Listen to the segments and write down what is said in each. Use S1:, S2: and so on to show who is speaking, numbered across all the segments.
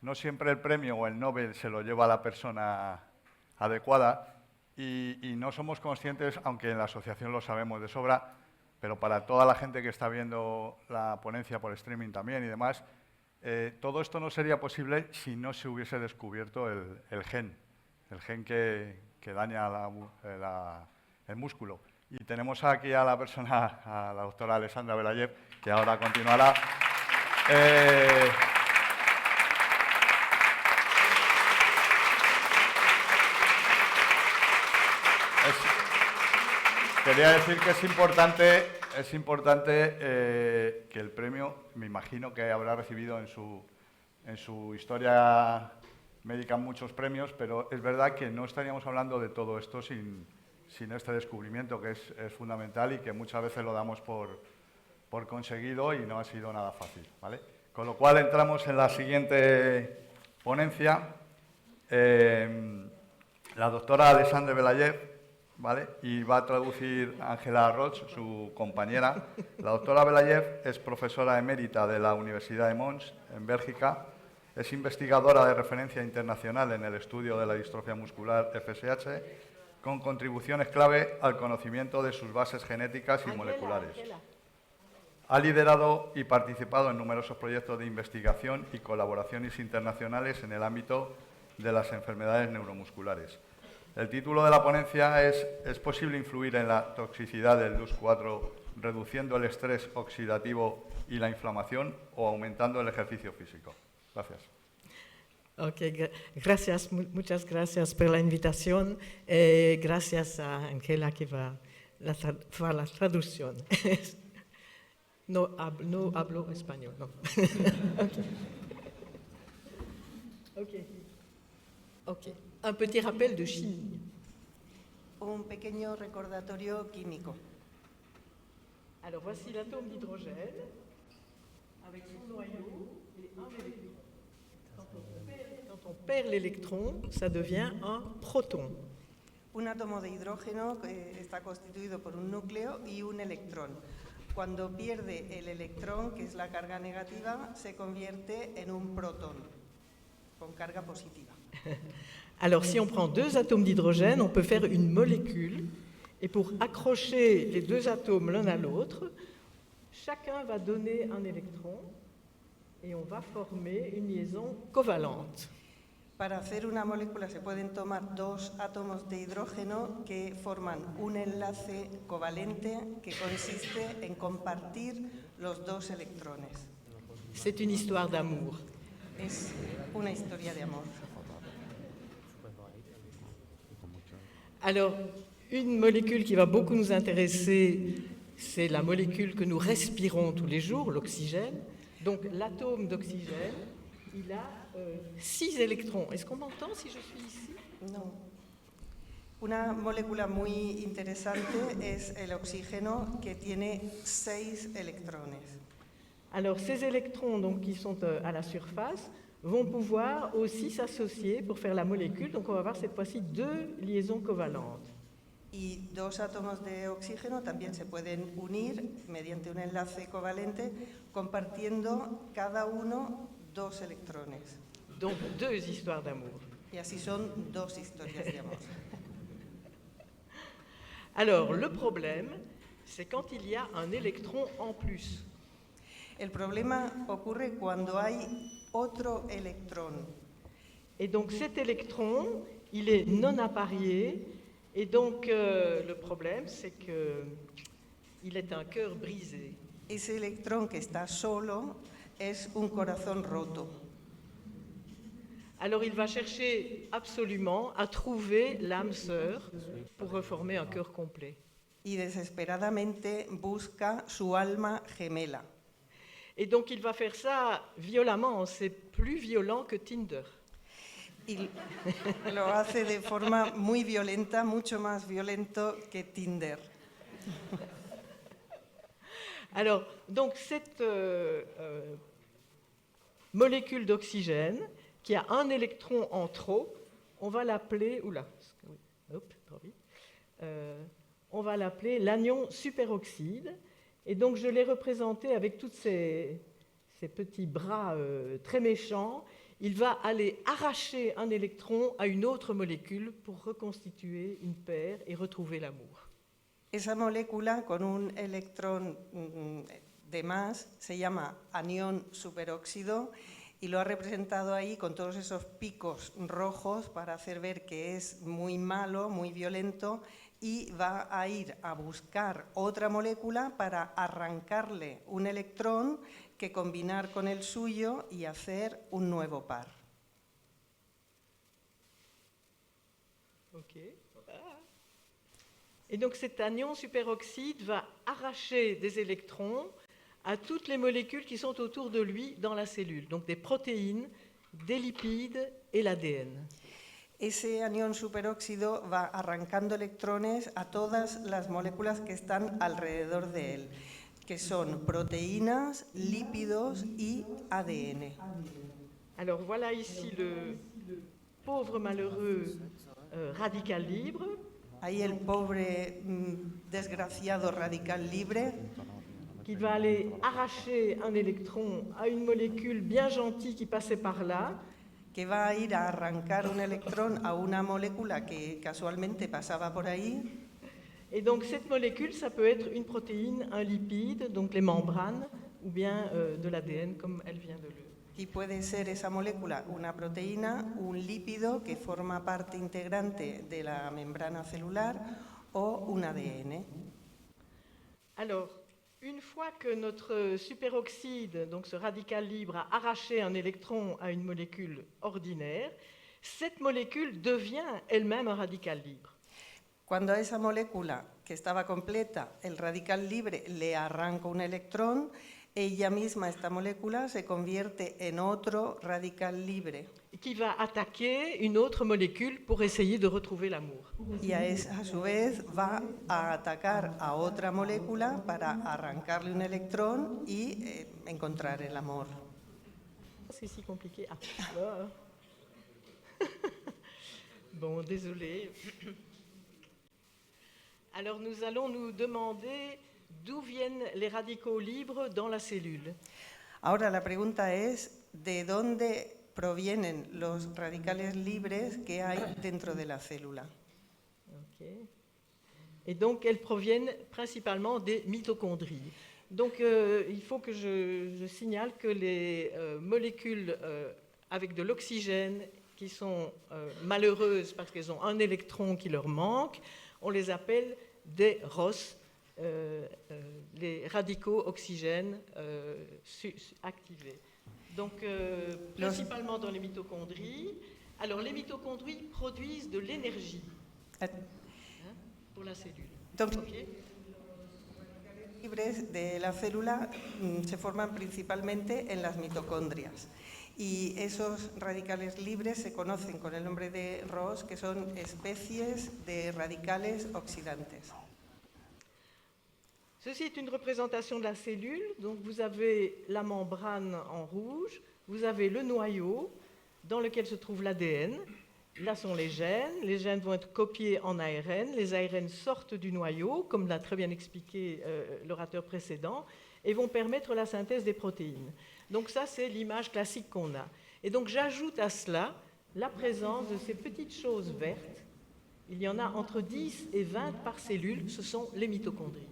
S1: no siempre el premio o el Nobel se lo lleva la persona adecuada y no somos conscientes, aunque en la asociación lo sabemos de sobra, pero para toda la gente que está viendo la ponencia por streaming también y demás, todo esto no sería posible si no se hubiese descubierto el gen que daña el músculo. Y tenemos aquí a la persona, a la doctora Alessandra Belayev, que ahora continuará. Quería decir que es importante que el premio, me imagino que habrá recibido en su historia médica muchos premios, pero es verdad que no estaríamos hablando de todo esto sin este descubrimiento, que es fundamental y que muchas veces lo damos por conseguido y no ha sido nada fácil, ¿vale? Con lo cual entramos en la siguiente ponencia. La doctora Alessandra Belayev, ¿vale? Y va a traducir Ángela Roig, su compañera. La doctora Belayev es profesora emérita de la Universidad de Mons, en Bélgica. Es investigadora de referencia internacional en el estudio de la distrofia muscular FSH, con contribuciones clave al conocimiento de sus bases genéticas y moleculares. Ha liderado y participado en numerosos proyectos de investigación y colaboraciones internacionales en el ámbito de las enfermedades neuromusculares. El título de la ponencia ¿Es posible influir en la toxicidad del DUS4 reduciendo el estrés oxidativo y la inflamación o aumentando el ejercicio físico? Gracias.
S2: Ok, gracias, muchas gracias por la invitación. Gracias a Ángela que va a hacer la traducción. No hablo español, no. Ok. Un petit rappel de chimie.
S3: Un pequeño recordatorio químico.
S2: Alors voici l'atome d'hydrogène avec son noyau et un électron. Quand on perd l'électron, ça devient un proton.
S3: Un átomo de hidrógeno que está constituido por un núcleo y un electrón. Cuando pierde el electrón, que es la carga negativa, se convierte en un protón con carga positiva.
S2: Alors, si on prend deux atomes d'hydrogène, on peut faire une molécule. Et pour accrocher les deux atomes l'un à l'autre, chacun va donner un électron et on va former une liaison covalente.
S3: Para hacer una molécula se pueden tomar dos átomos de hidrógeno que forman un enlace covalente que consiste en compartir los dos electrones.
S2: C'est une histoire d'amour.
S3: Es una historia de amor.
S2: Alors, une molécule qui va beaucoup nous intéresser, c'est la molécule que nous respirons tous les jours, l'oxygène. Donc, l'atome d'oxygène, il a 6 électrons. Est-ce qu'on m'entend si je suis ici?
S3: No. Una molécula muy interesante es el oxígeno que tiene 6 electrones.
S2: Alors, ces électrons donc, qui sont à la surface vont pouvoir aussi s'associer pour faire la molécule. Donc, on va avoir cette fois-ci 2 liaisons covalentes.
S3: Y dos átomos de oxígeno también se pueden unir mediante un enlace covalente, compartiendo cada uno 2 electrones.
S2: Donc, 2 histoires d'amour.
S3: Y así son 2 historias de amor.
S2: Alors, le problème, c'est quand il y a un électron en plus.
S3: El problema ocurre cuando hay otro electrón.
S2: Et donc, cet électron, il est non apparié. Et donc, le problème, c'est qu'il est un cœur brisé.
S3: Ese electrón que está solo es un corazón roto.
S2: Alors, il va chercher absolument à trouver l'âme sœur pour reformer un cœur complet.
S3: Y desesperadamente busca su alma gemela.
S2: Et donc, il va faire ça violemment. C'est plus violent que Tinder.
S3: Y lo hace de forma muy violenta, mucho más violento que Tinder.
S2: Alors, donc, cette molécule d'oxygène qui a un électron en trop, on va l'appeler, on va l'appeler l'anion superoxyde. Et donc, je l'ai représenté avec tous ces petits bras très méchants. il va aller arracher un électron à une autre molécule pour reconstituer une paire et retrouver l'amour.
S3: Esa molécula con un electrón de más se llama anión superóxido y lo ha representado ahí con todos esos picos rojos para hacer ver que es muy malo, muy violento, y va a ir a buscar otra molécula para arrancarle un electrón que combinar con el suyo y hacer un nuevo par.
S2: Okay. Et donc cet anion superoxyde va arracher des électrons à toutes les molécules qui sont autour de lui dans la cellule, donc des protéines, des lipides et l'ADN.
S3: Ese anión superóxido va arrancando electrones a todas las moléculas que están alrededor de él, que son proteínas, lípidos y ADN.
S2: Alors voilà ici le pauvre malheureux radical libre.
S3: Ahí el pobre desgraciado radical libre
S2: Qui va aller arracher un électron à une molécule bien gentille qui passait par là.
S3: que va a ir a arrancar un electrón a una molécula que casualmente pasaba por ahí.
S2: Et donc cette molécule, ça peut être une protéine, un lipide, donc les membranes, ou bien de l'ADN comme elle vient de le.
S3: Y puede ser esa molécula una proteína, un lípido que forma parte integrante de la membrana celular o un ADN.
S2: Alors, une fois que notre superoxyde, donc ce radical libre, a arraché un électron à une molécule ordinaire, cette molécule devient elle-même un radical libre.
S3: Cuando a esa molécula que estaba completa, el radical libre le arranca un electrón, ella misma, esta molécula, se convierte en otro radical libre.
S2: Qui va attaquer une autre molécule pour essayer de retrouver l'amour.
S3: Y a su vez va a atacar a otra molécula para arrancarle un electrón y encontrar el amor.
S2: C'est si compliqué. Ah. Bon, désolé. Alors nous allons nous demander d'où viennent les radicaux libres dans la cellule.
S3: Ahora la pregunta es, ¿de dónde provienen los radicales libres que hay dentro de la célula?
S2: Okay. Et donc elles proviennent principalement des mitochondries. Donc il faut que je signale que les molécules avec de l'oxygène qui sont malheureuses parce qu'elles ont un électron qui leur manque, on les appelle des ROS, les radicaux oxygènes activés. Donc, principalement dans les mitochondries. Alors, les mitochondries produisent de l'énergie pour la cellule.
S3: Donc,
S2: Okay.
S3: los libres de la célula se forman principalmente en las mitocondrias. Y esos radicales libres se conocen con el nombre de ROS, que son especies de radicales oxidantes.
S2: Ceci est une représentation de la cellule. Donc vous avez la membrane en rouge, vous avez le noyau dans lequel se trouve l'ADN. Là sont les gènes vont être copiés en ARN, les ARN sortent du noyau, comme l'a très bien expliqué l'orateur précédent, et vont permettre la synthèse des protéines. Donc ça, c'est l'image classique qu'on a. Et donc j'ajoute à cela la présence de ces petites choses vertes. Il y en a entre 10 et 20 par cellule, ce sont les mitochondries.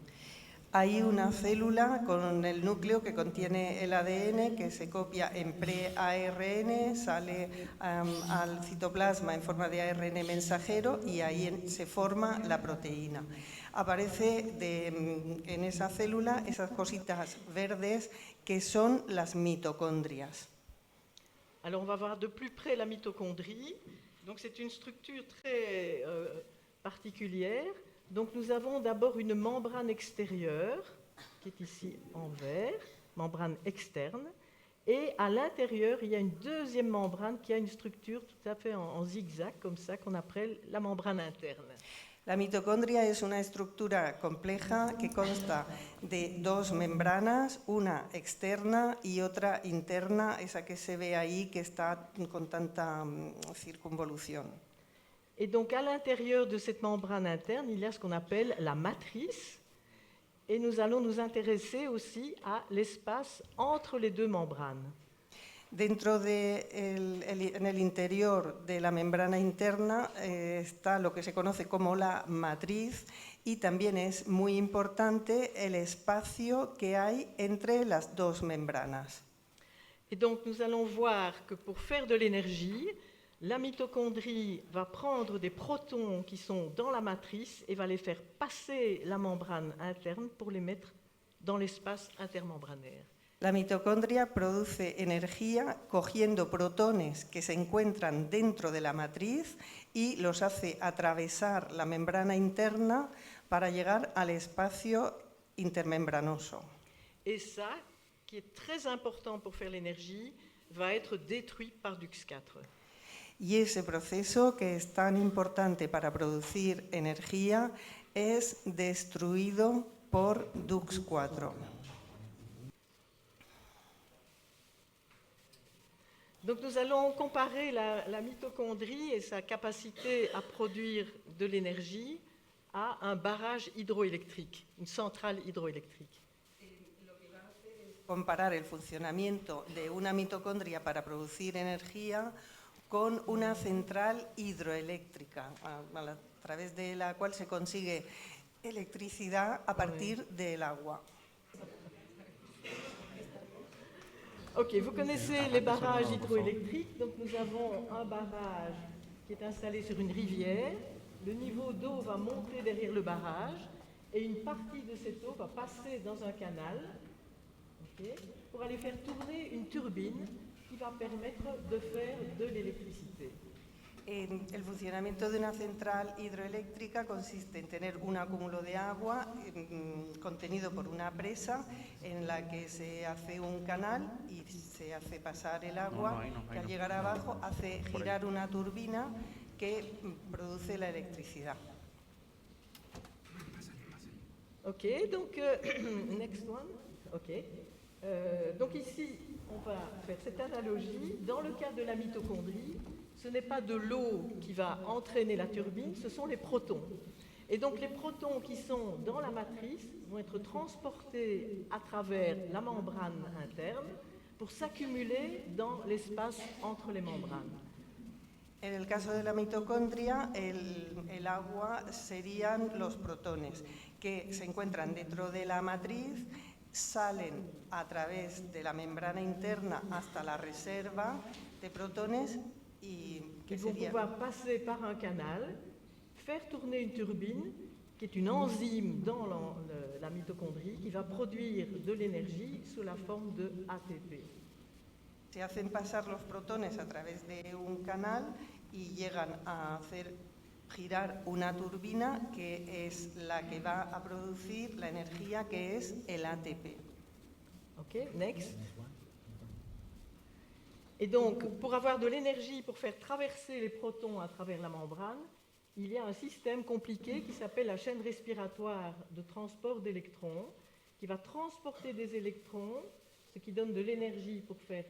S3: Hay una célula con el núcleo que contiene el ADN que se copia en pre-ARN, sale al citoplasma en forma de ARN mensajero y ahí se forma la proteína. Aparece en esa célula esas cositas verdes que son las mitocondrias.
S2: Alors on va voir de plus près la mitochondrie. Donc c'est une structure très particulière. Donc nous avons d'abord une membrane extérieure, qui est ici en vert, membrane externe, et à l'intérieur, il y a une deuxième membrane qui a une structure tout à fait en zigzag, comme ça, qu'on appelle la membrane interne.
S3: La mitocondria es una estructura compleja que consta de dos membranas, una externa y otra interna, esa que se ve ahí que está con tanta circunvolución.
S2: Et donc à l'intérieur de cette membrane interne, il y a ce qu'on appelle la matrice, et nous allons nous intéresser aussi à l'espace entre les deux membranes.
S3: Dentro en el interior de la membrana interna está lo que se conoce como la matriz y también es muy importante el espacio que hay entre las dos membranas.
S2: Et donc nous allons voir que pour faire de l'énergie, la mitochondrie va prendre des protons qui sont dans la matrice et va les faire passer la membrane interne pour les mettre dans l'espace intermembranaire.
S3: La mitocondria produce energía cogiendo protones que se encuentran dentro de la matriz y los hace atravesar la membrana interna para llegar al espacio intermembranoso.
S2: Et ça, qui est très important pour faire l'énergie, va être détruit par DUX4.
S3: Y ese proceso que es tan importante para producir energía es destruido por DUX4.
S2: Donc nous allons comparer la mitochondrie et sa capacité à produire de l'énergie à un barrage hydroélectrique, une centrale hydroélectrique.
S3: Comparar el funcionamiento de una mitocondria para producir energía con una central hidroeléctrica, a través de la cual se consigue electricidad a partir del agua.
S2: Ok, vous connaissez les barrages hydroélectriques. Donc nous avons un barrage qui est installé sur une rivière. Le niveau d'eau va monter derrière le barrage et une partie de cette eau va passer dans un canal, okay, pour aller faire tourner une turbine qui va permettre de faire de l'électricité.
S3: El funcionamiento de una central hidroeléctrica consiste en tener un acúmulo de agua contenido por una presa en la que se hace un canal y se hace pasar el agua que al llegar abajo hace girar una turbina que produce la electricidad.
S2: Ok, donc next one. Ok. Donc ici, on va faire cette analogie. Dans le cas de la mitochondrie, ce n'est pas de l'eau qui va entraîner la turbine, ce sont les protons. Et donc les protons qui sont dans la matrice vont être transportés à travers la membrane interne pour s'accumuler dans l'espace entre les membranes.
S3: En el caso de la mitocondria, el agua serían los protones que se encuentran dentro de la matriz, salen a través de la membrana interna hasta la reserva de protones y
S2: Ils vont pouvoir passer par un canal, faire tourner une turbine qui est une enzyme dans la mitochondrie qui va produire de l'énergie sous la forme de ATP.
S3: Se hacen pasar los protones a través de un canal y llegan a hacer girar una turbina que es la que va a producir la energía que es el ATP.
S2: Ok, next. Et donc, pour avoir de l'énergie, pour faire traverser les protons à travers la membrane, il y a un système compliqué qui s'appelle la chaîne respiratoire de transport d'électrons, qui va transporter des électrons, ce qui donne de l'énergie pour faire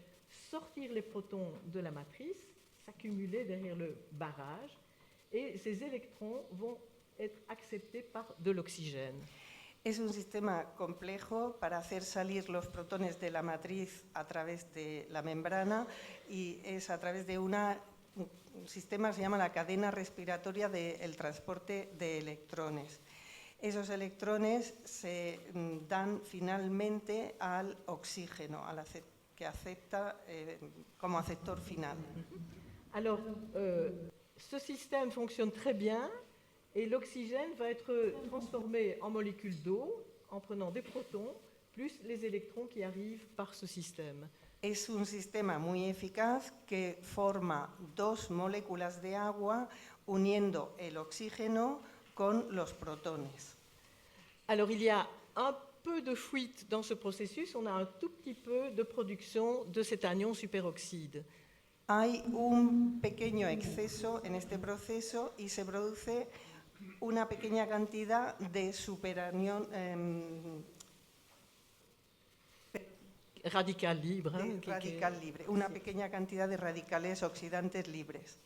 S2: sortir les protons de la matrice, s'accumuler derrière le barrage, et ces électrons vont être acceptés par de l'oxygène.
S3: Es un sistema complejo para hacer salir los protones de la matriz a través de la membrana y es a través de un sistema que se llama la cadena respiratoria del transporte de electrones. Esos electrones se dan finalmente al oxígeno, que acepta como aceptor final.
S2: Alors, ce système fonctionne très bien. Et l'oxygène va être transformé en molécules d'eau en prenant des protons plus les électrons qui arrivent par ce système.
S3: Es un sistema muy eficaz que forma dos moléculas de agua uniendo el oxígeno con los protones.
S2: Alors il y a un peu de fuite dans ce processus, on a un tout petit peu de production de cet anion superoxyde.
S3: Hay un pequeño exceso en este proceso y se produce una pequeña cantidad de superanión
S2: radical libre.
S3: Radical libre, una pequeña cantidad de radicales oxidantes libres.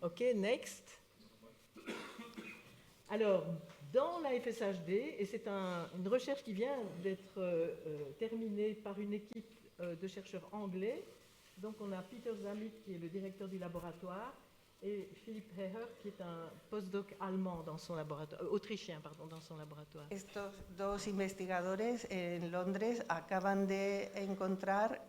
S2: Ok, next. Alors, dans la FSHD, et c'est une recherche qui vient d'être terminée par une équipe de chercheurs anglais, Donc on a Peter Zamit qui est le directeur du laboratoire et Philipp Heher qui est un postdoc allemand dans son laboratoire, autrichien pardon, dans son laboratoire.
S3: Estos dos investigadores en Londres acaban de encontrar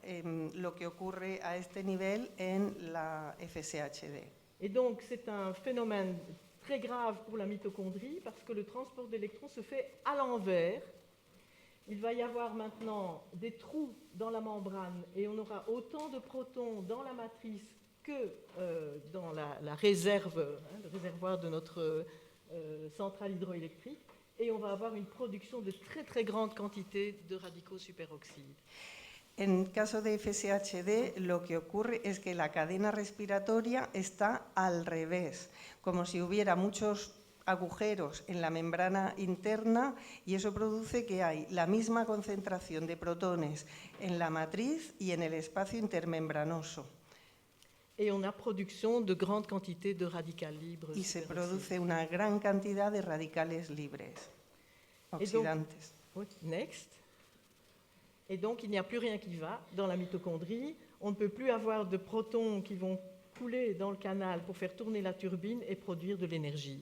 S3: lo que ocurre a este nivel en la FSHD.
S2: Et donc c'est un phénomène très grave pour la mitochondrie parce que le transport d'électrons se fait à l'envers. Il va y avoir maintenant des trous dans la membrane et on aura autant de protons dans la matrice que dans la réserve, le réservoir de notre centrale hydroélectrique, et on va avoir une production de très très grandes quantités de radicaux superoxydes.
S3: En caso de FSHD, lo que ocurre es que la cadena respiratoria está al revés, como si hubiera muchos agujeros en la membrana interna, y eso produce que hay la misma concentración de protones en la matriz y en el espacio intermembranoso.
S2: Et on a production de grandes quantités de radicaux libres.
S3: Y se produce una gran cantidad de radicales libres, oxidantes.
S2: Next. Et donc, il n'y a plus rien qui va dans la mitochondrie. On ne peut plus avoir de protons qui vont couler dans le canal pour faire tourner la turbine et produire de l'énergie.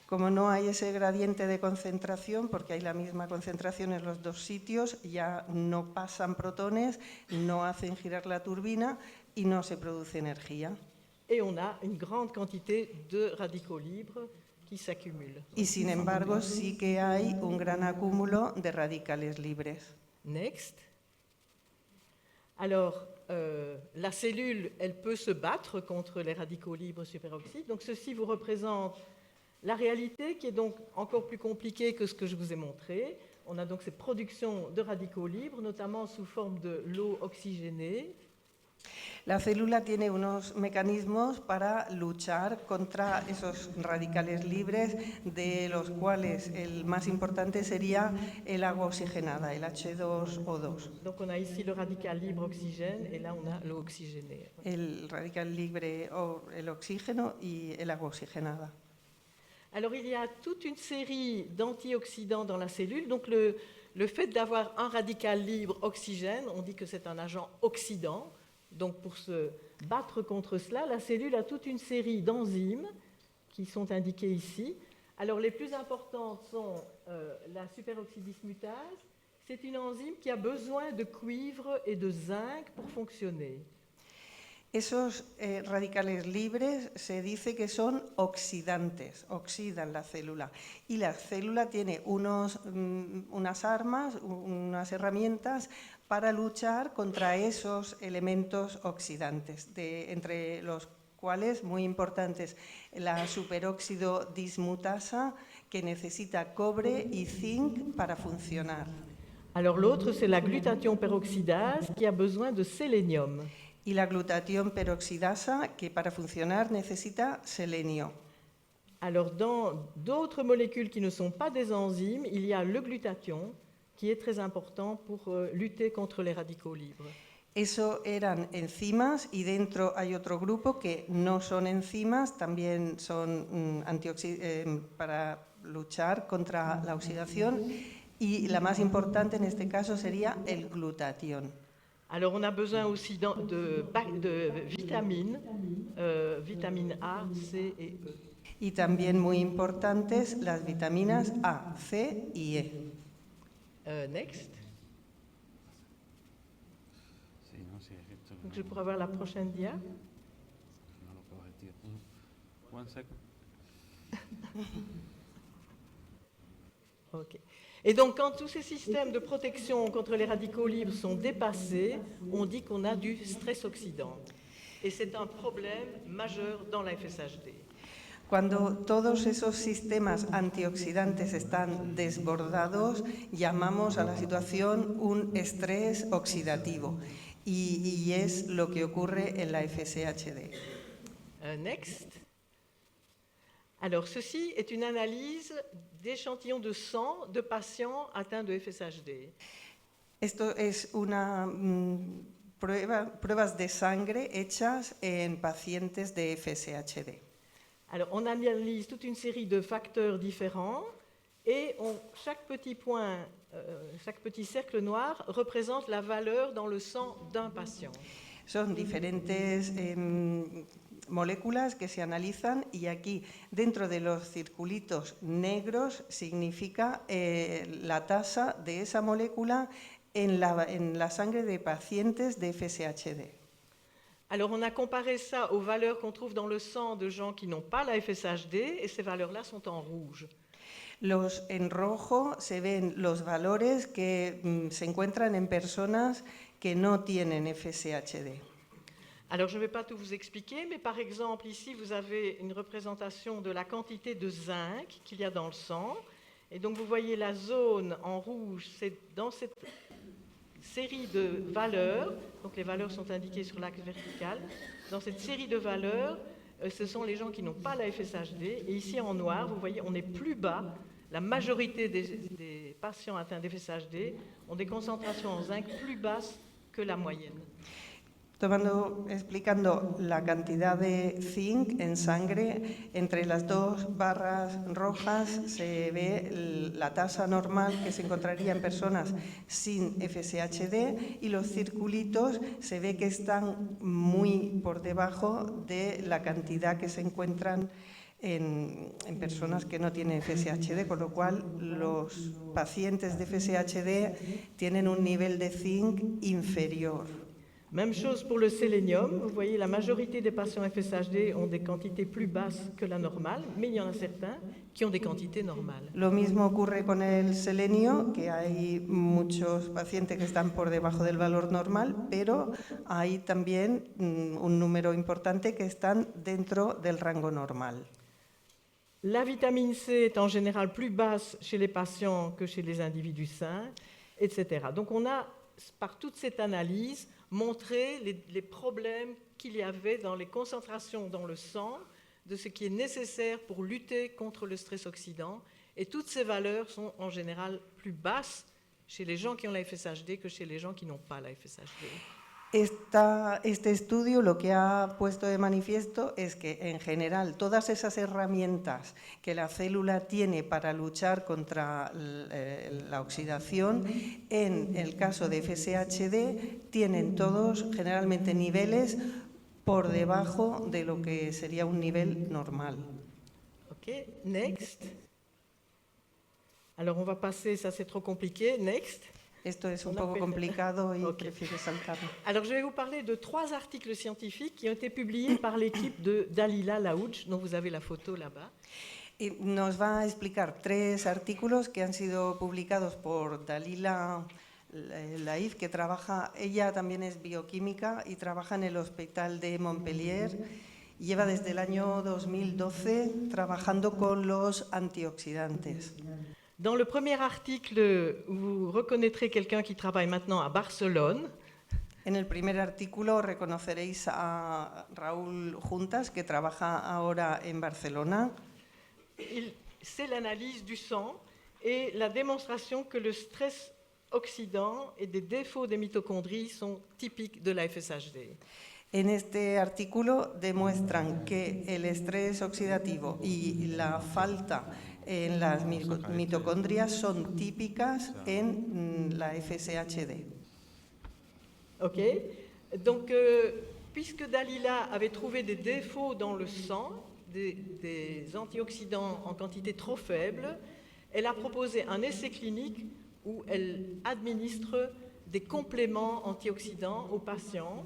S3: Como no hay ese gradiente de concentración, porque hay la misma concentración en los dos sitios, ya no pasan protones, no hacen girar la turbina y no se produce energía.
S2: Et on a une grande quantité de radicaux libres qui s'accumulent.
S3: Y sin embargo, sí que hay un gran acúmulo de radicales libres.
S2: Next. Alors, la cellule, elle peut se battre contre les radicaux libres superoxydes. Donc, ceci vous représente la réalité qui est donc encore plus compliquée que ce que je vous ai montré. On a donc cette production de radicaux libres, notamment sous forme de l'eau oxygénée.
S3: La célula tiene unos mecanismos para luchar contra esos radicales libres, de los cuales el más importante sería el agua oxigenada, el H2O2.
S2: Donc on a ici le radical libre oxygène et là on a l'eau oxygénée.
S3: El radical libre, el oxígeno y el agua oxigenada.
S2: Alors il y a toute une série d'antioxydants dans la cellule. Donc le fait d'avoir un radical libre oxygène, on dit que c'est un agent oxydant. Donc pour se battre contre cela, la cellule a toute une série d'enzymes qui sont indiquées ici. Alors les plus importantes sont la superoxydismutase. C'est une enzyme qui a besoin de cuivre et de zinc pour fonctionner.
S3: Esos radicales libres se dice que son oxidantes, oxidan la célula. Y la célula tiene unas armas, unas herramientas para luchar contra esos elementos oxidantes, entre los cuales, muy importantes, la superóxido dismutasa, que necesita cobre y zinc para funcionar.
S2: Alors l'autre, c'est la glutathion peroxydase qui a besoin de sélénium.
S3: Y la glutatión peroxidasa, que para funcionar necesita selenio.
S2: Alors dans d'autres molécules qui ne sont pas des enzymes, il y a le glutathion, qui est très important pour lutter contre les radicaux libres.
S3: Eso eran enzimas, y dentro hay otro grupo que no son enzimas, también son para luchar contra la oxidación, y la más importante en este caso sería el glutatión.
S2: Alors on a besoin aussi de vitamines, vitamines A, C et E.
S3: Y también muy importantes las vitaminas A, C y E.
S2: Next.
S4: Sí, no, sí, esto
S2: Donc je pourrais avoir la prochaine dia.
S4: no lo puedo decir. One second.
S2: Ok. Et donc, quand tous ces systèmes de protection contre les radicaux libres sont dépassés, on dit qu'on a du stress oxydant. Et c'est un problème majeur dans la FSHD.
S3: Cuando todos esos sistemas antioxidantes están desbordados, llamamos a la situación un estrés oxidativo, y es lo que ocurre en la FSHD.
S2: Next. Alors, ceci est une analyse d'échantillons de sang de patients atteints de FSHD.
S3: Esto es pruebas de sangre hechas en pacientes de FSHD.
S2: Alors, on analyse toute une série de facteurs différents et chaque petit point, chaque petit cercle noir représente la valeur dans le sang d'un patient.
S3: Son diferentes moléculas que se analizan y aquí dentro de los circulitos negros significa la tasa de esa molécula en la sangre de pacientes de FSHD.
S2: Alors on a comparé ça aux valeurs qu'on trouve dans le sang de gens qui n'ont pas la FSHD et ces valeurs-là sont en rouge.
S3: En rojo se ven los valores que se encuentran en personas que no tienen FSHD.
S2: Alors, je ne vais pas tout vous expliquer, mais par exemple, ici, vous avez une représentation de la quantité de zinc qu'il y a dans le sang. Et donc, vous voyez la zone en rouge, c'est dans cette série de valeurs, donc les valeurs sont indiquées sur l'axe vertical. Dans cette série de valeurs, ce sont les gens qui n'ont pas la FSHD. Et ici, en noir, vous voyez, on est plus bas. La majorité des patients atteints d'FSHD ont des concentrations en zinc plus basses que la moyenne.
S3: Explicando la cantidad de zinc en sangre, entre las dos barras rojas se ve la tasa normal que se encontraría en personas sin FSHD y los circulitos se ve que están muy por debajo de la cantidad que se encuentran en personas que no tienen FSHD, con lo cual los pacientes de FSHD tienen un nivel de zinc inferior.
S2: Même chose pour le sélénium. Vous voyez, la majorité des patients FSHD ont des quantités plus basses que la normale, mais il y en a certains qui ont des quantités normales.
S3: Lo mismo ocurre con el selenio, que hay muchos pacientes que están por debajo del valor normal, pero hay también un número importante que están dentro del rango normal.
S2: La vitamine C est en général plus basse chez les patients que chez les individus sains, etc. Donc on a, par toute cette analyse, montré les problèmes qu'il y avait dans les concentrations dans le sang, de ce qui est nécessaire pour lutter contre le stress oxydant. Et toutes ces valeurs sont en général plus basses chez les gens qui ont la FSHD que chez les gens qui n'ont pas la FSHD.
S3: Este estudio lo que ha puesto de manifiesto es que, en general, todas esas herramientas que la célula tiene para luchar contra la oxidación, en el caso de FSHD, tienen todos generalmente niveles por debajo de lo que sería un nivel normal.
S2: Ok, next. Alors on va passer, ça c'est trop compliqué, next.
S3: Esto es un poco complicado y prefiero saltarlo.
S2: Alors, je vais vous parler de 3 articles scientifiques qui ont été publiés par l'équipe de Dalila Laouch, dont vous avez la photo là-bas.
S3: Y nos va a explicar 3 artículos que han sido publicados por Dalila Laif, que trabaja, ella también es bioquímica y trabaja en el Hospital de Montpellier. Lleva desde el año 2012 trabajando con los antioxidantes.
S2: Dans le premier article, vous reconnaîtrez quelqu'un qui travaille maintenant à Barcelone.
S3: En el primer artículo reconoceréis a Raúl Juntas, que trabaja ahora en Barcelona.
S2: C'est l'analyse du sang et la démonstration que le stress oxydant et des défauts des mitochondries sont typiques de la FSHD.
S3: En este artículo demuestran que el estrés oxidativo y la falta en las mitocondrias son típicas en la FSHD.
S2: Ok. Donc, puisque Dalila avait trouvé des défauts dans le sang, des antioxydants en quantité trop faible, elle a proposé un essai clinique où elle administre des compléments antioxydants aux patients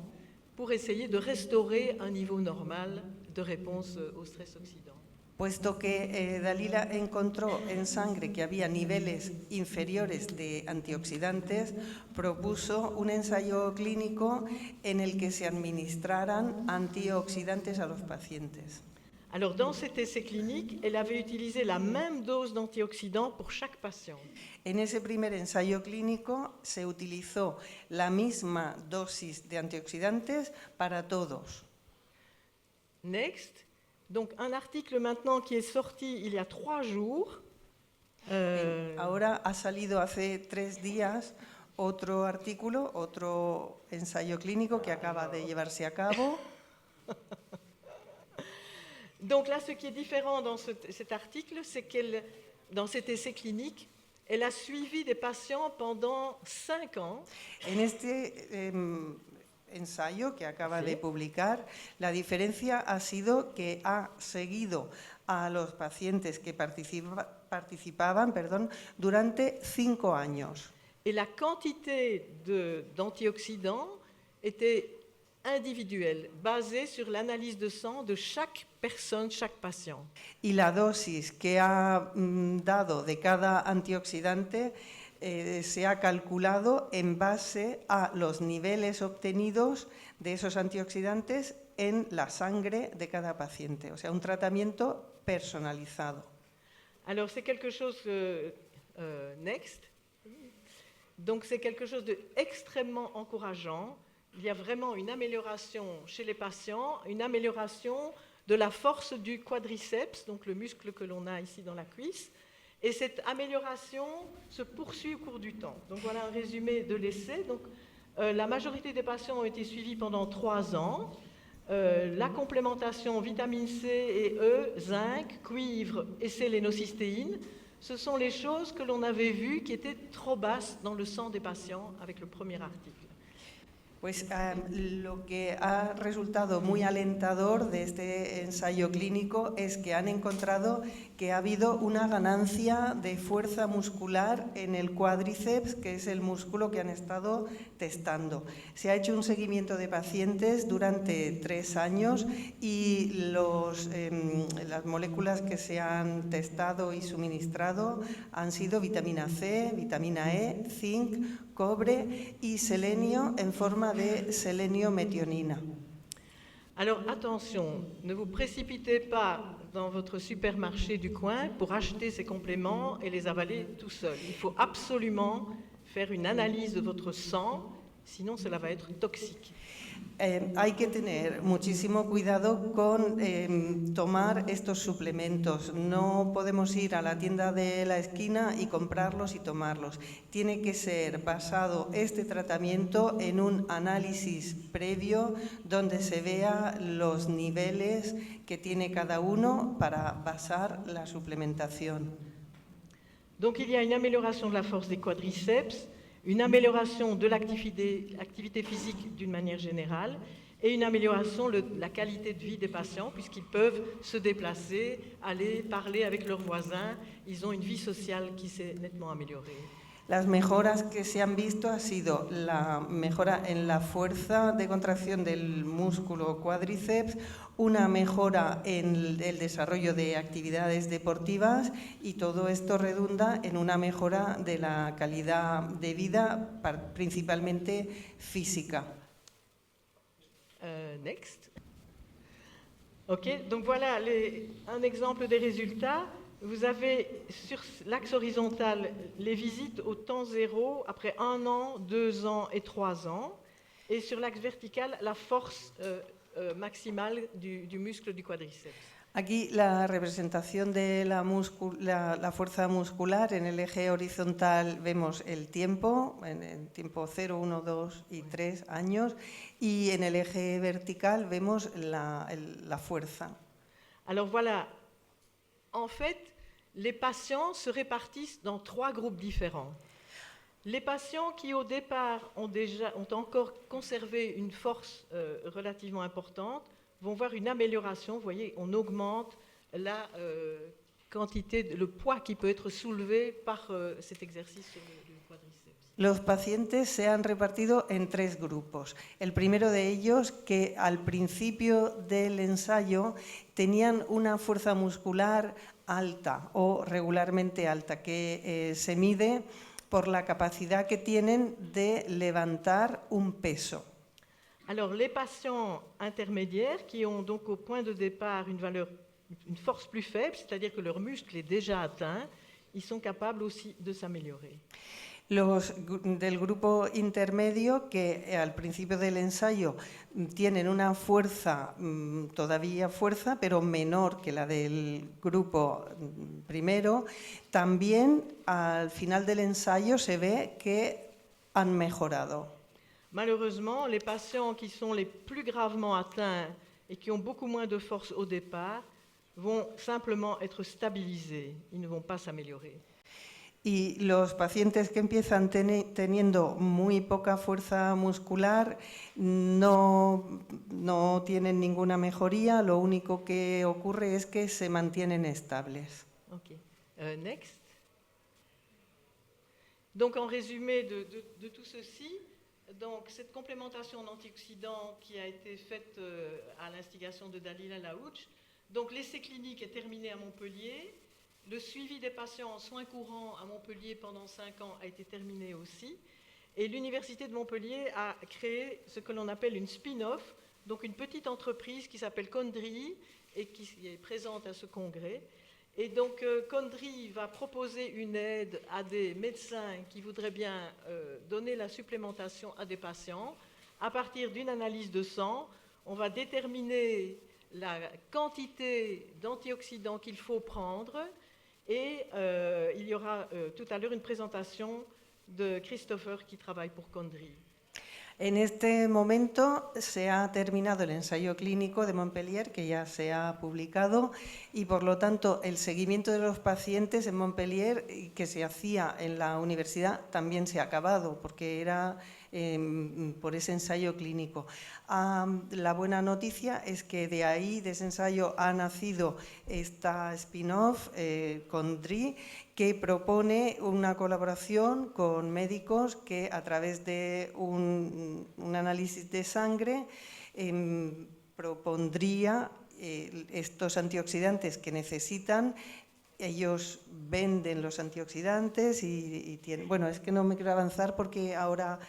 S2: pour essayer de restaurer un niveau normal de réponse au stress oxydant.
S3: Puesto que Dalila encontró en sangre que había niveles inferiores de antioxidantes, propuso un ensayo clínico en el que se administraran antioxidantes a los pacientes.
S2: Alors, dans cet essai clinique, elle avait utilisé la même dose d'antioxydants pour chaque patient.
S3: En ese primer ensayo clínico se utilizó la misma dosis de antioxidantes para todos.
S2: Next. Donc, un article maintenant qui est sorti il y a 3 jours.
S3: Ahora ha salido hace 3 días otro artículo, otro ensayo clínico que acaba de llevarse a cabo.
S2: Donc là, ce qui est différent dans cet article, c'est qu'elle, dans cet essai clinique, elle a suivi des patients pendant 5 ans.
S3: En este ensayo que acaba
S2: Sí.
S3: de publicar, la diferencia ha sido que ha seguido a los pacientes que participaban durante 5 años.
S2: Et la quantité d'antioxydants était individuelle, basée sur l'analyse de sang de chaque personne, chaque patient.
S3: Y la dosis que ha dado de cada antioxidante se ha calculado en base a los niveles obtenidos de esos antioxidantes en la sangre de cada paciente, o sea, un tratamiento personalizado.
S2: Alors c'est quelque chose, next. Donc c'est quelque chose d'extrêmement encourageant. Il y a vraiment une amélioration chez les patients, une amélioration de la force du quadriceps, donc le muscle que l'on a ici dans la cuisse. Et cette amélioration se poursuit au cours du temps. Donc voilà un résumé de l'essai. Donc, la majorité des patients ont été suivis pendant 3 ans. La complémentation vitamine C et E, zinc, cuivre et sélénocystéine, ce sont les choses que l'on avait vues qui étaient trop basses dans le sang des patients avec le premier article.
S3: Pues lo que ha resultado muy alentador de este ensayo clínico es que han encontrado que ha habido una ganancia de fuerza muscular en el cuádriceps, que es el músculo que han estado testando. Se ha hecho un seguimiento de pacientes durante 3 años y las moléculas que se han testado y suministrado han sido vitamina C, vitamina E, zinc, cobre y selenio en forma de selenio-metionina.
S2: Alors attention, ne vous précipitez pas dans votre supermarché du coin pour acheter ces compléments et les avaler tout seul. Il faut absolument faire une analyse de votre sang, sinon cela va être toxique.
S3: Hay que tener muchísimo cuidado con tomar estos suplementos. No podemos ir a la tienda de la esquina y comprarlos y tomarlos. Tiene que ser basado este tratamiento en un análisis previo donde se vea los niveles que tiene cada uno para basar la suplementación.
S2: Donc il y a une amélioration de la force des quadriceps, une amélioration de l'activité physique d'une manière générale et une amélioration de la qualité de vie des patients puisqu'ils peuvent se déplacer, aller parler avec leurs voisins. Ils ont une vie sociale qui s'est nettement améliorée.
S3: Las mejoras que se han visto ha sido la mejora en la fuerza de contracción del músculo cuádriceps, una mejora en el desarrollo de actividades deportivas y todo esto redunda en una mejora de la calidad de vida, principalmente física.
S2: Next. Ok, donc voilà un exemple des résultats. Vous avez sur l'axe horizontal les visites au temps zéro après 1 an, 2 ans et 3 ans. Et sur l'axe vertical, la force maximale du muscle du quadriceps.
S3: Aquí la representación de la fuerza muscular en el eje horizontal vemos el tiempo, en el tiempo 0, 1, 2 y 3 años, y en el eje vertical vemos la fuerza.
S2: Alors voilà, en fait, les patients se répartissent dans 3 groupes différents. Les patients qui au départ ont encore conservé une force relativement importante vont voir une amélioration. Vous voyez, on augmente la quantité, le poids qui peut être soulevé par cet exercice sur le quadriceps.
S3: Los pacientes se han repartido en 3 grupos. El primero de ellos, que al principio del ensayo tenían una fuerza muscular alta o regularmente alta, que se mide por la capacidad que tienen de levantar un peso.
S2: Alors, les patients intermédiaires qui ont donc au point de départ une force plus faible, c'est-à-dire que leur muscle est déjà atteint, ils sont capables aussi de s'améliorer.
S3: Los del grupo intermedio, que al principio del ensayo tienen una fuerza, todavía fuerza, pero menor que la del grupo primero, también al final del ensayo se ve que han mejorado.
S2: Malheureusement, les patients qui sont les plus gravement atteints et qui ont beaucoup moins de force au départ vont simplement être stabilisés, ils ne vont pas s'améliorer.
S3: Y los pacientes que empiezan teniendo muy poca fuerza muscular no tienen ninguna mejoría, lo único que ocurre es que se mantienen estables.
S2: Ok. Next. Donc en résumé de tout ceci, donc cette complémentation en antioxydants qui a été faite à l'instigation de Dalila Laouch, donc l'essai clinique est terminé à Montpellier, le suivi des patients en soins courants à Montpellier pendant 5 ans a été terminé aussi, et l'Université de Montpellier a créé ce que l'on appelle une spin-off, donc une petite entreprise qui s'appelle Condri et qui est présente à ce congrès. Et donc, Condri va proposer une aide à des médecins qui voudraient bien donner la supplémentation à des patients. À partir d'une analyse de sang, on va déterminer la quantité d'antioxydants qu'il faut prendre et il y aura tout à l'heure une présentation de Christopher qui travaille pour Condri.
S3: En este momento se ha terminado el ensayo clínico de Montpellier, que ya se ha publicado, y por lo tanto el seguimiento de los pacientes en Montpellier que se hacía en la universidad también se ha acabado, porque era por ese ensayo clínico. La buena noticia es que de ahí, de ese ensayo, ha nacido esta spin-off Condri, que propone una colaboración con médicos que a través de un análisis de sangre propondría estos antioxidantes que necesitan. Ellos venden los antioxidantes y tienen… Bueno, es que no me quiero avanzar porque ahora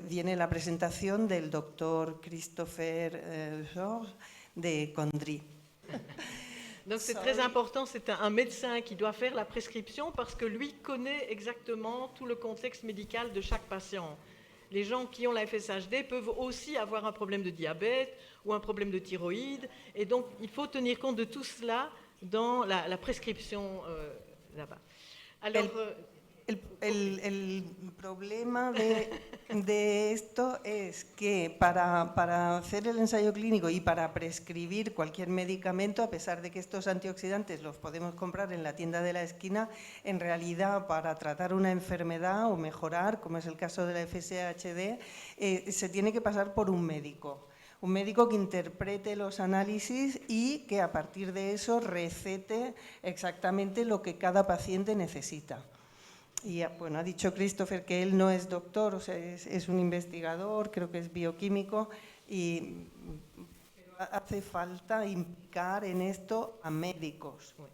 S3: viene la presentación del doctor Christopher Georges de Condri.
S2: Donc c'est très important, c'est un médecin qui doit faire la prescription parce que lui connaît exactement tout le contexte médical de chaque patient. Les gens qui ont la FSHD peuvent aussi avoir un problème de diabète ou un problème de thyroïde et donc il faut tenir compte de tout cela dans la prescription là-bas. Alors,
S3: el problema de esto es que para hacer el ensayo clínico y para prescribir cualquier medicamento, a pesar de que estos antioxidantes los podemos comprar en la tienda de la esquina, en realidad para tratar una enfermedad o mejorar, como es el caso de la FSHD, se tiene que pasar por un médico que interprete los análisis y que a partir de eso recete exactamente lo que cada paciente necesita. Y bueno, ha dicho Christopher que él no es doctor, o sea, es un investigador, creo que es bioquímico, pero hace falta implicar en esto a médicos.
S2: ouais.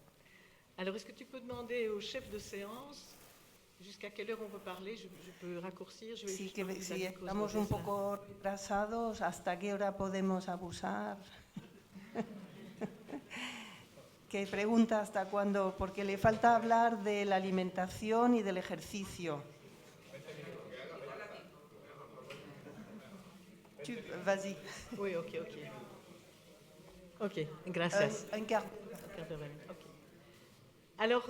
S2: Alors, est-ce que tu peux demander au chef de séance jusqu'à quelle heure on peut parler? Je peux raccourcir. Je vais
S3: Sí,
S2: juste
S3: que
S2: demander
S3: si
S2: à Nicolas
S3: estamos un
S2: de ça.
S3: poco retrasados, ¿hasta qué hora podemos abusar? Que pregunta hasta cuándo, porque le falta hablar de la alimentación y del ejercicio. Vas-y.
S2: Oui, ok. Ok, gracias.
S3: Un quart.
S2: Ok. Alors,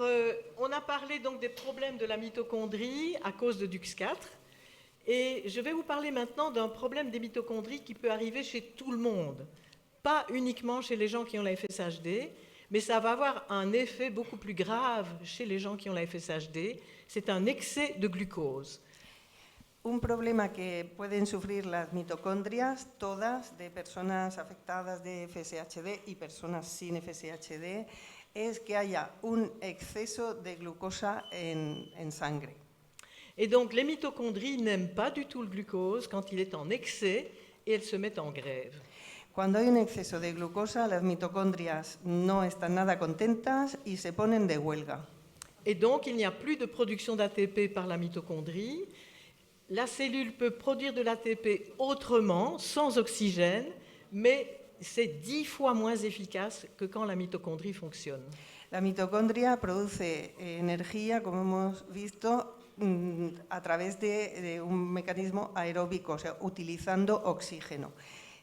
S2: on a parlé donc des problèmes de la mitochondrie à cause de DUX4. Et je vais vous parler maintenant d'un problème des mitochondries qui peut arriver chez tout le monde. Pas uniquement chez les gens qui ont la FSHD, mais ça va avoir un effet beaucoup plus grave chez les gens qui ont la FSHD. C'est un excès de glucose.
S3: Un problema que pueden sufrir las mitocondrias, todas, de personas afectadas de FSHD y personas sin FSHD, es que haya un exceso de glucosa en sangre.
S2: Et donc, les mitochondries n'aiment pas du tout le glucose quand il est en excès et elles se mettent en grève.
S3: Cuando hay un exceso de glucosa, las mitocondrias no están nada contentas y se ponen de huelga.
S2: Et donc, il n'y a plus de production d'ATP par la mitochondrie. La cellule peut produire de l'ATP autrement, sans oxygène, mais c'est 10 fois moins efficace que quand la mitochondrie fonctionne.
S3: La mitocondria produce energía, como hemos visto, a través de un mecanismo aeróbico, o sea, utilizando oxígeno.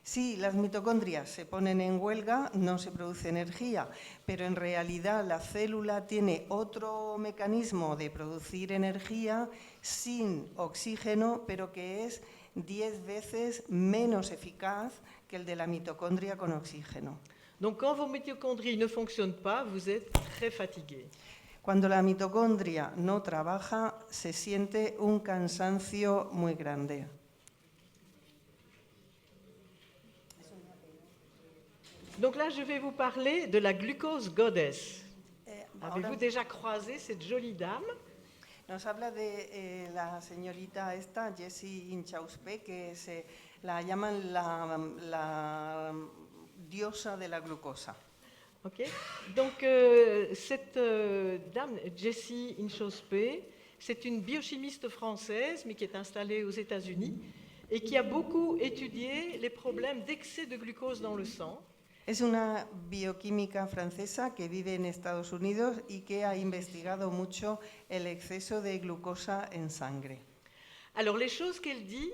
S3: Si las mitocondrias se ponen en huelga, no se produce energía, pero en realidad la célula tiene otro mecanismo de producir energía sin oxígeno, pero que es 10 veces menos eficaz que el de la mitocondria con oxígeno.
S2: Donc, quand vos mitochondries ne fonctionnent pas, vous êtes très fatigué.
S3: Cuando la mitocondria no trabaja, se siente un cansancio muy grande.
S2: Donc là, je vais vous parler de la glucose goddess.
S3: Ahora
S2: Avez-vous déjà croisé cette jolie dame?
S3: nos habla de la señorita esta, Jessie Inchauspe, que la llaman la diosa de la glucosa.
S2: Ok. Donc, cette dame, Jessie Inchauspe, c'est une biochimiste française, mais qui est installée aux États-Unis et qui a beaucoup étudié les problèmes d'excès de glucose dans le sang.
S3: Es una bioquímica francesa que vive en Estados Unidos y que ha investigado mucho el exceso de glucosa en sangre.
S2: Alors, les choses qu'elle dit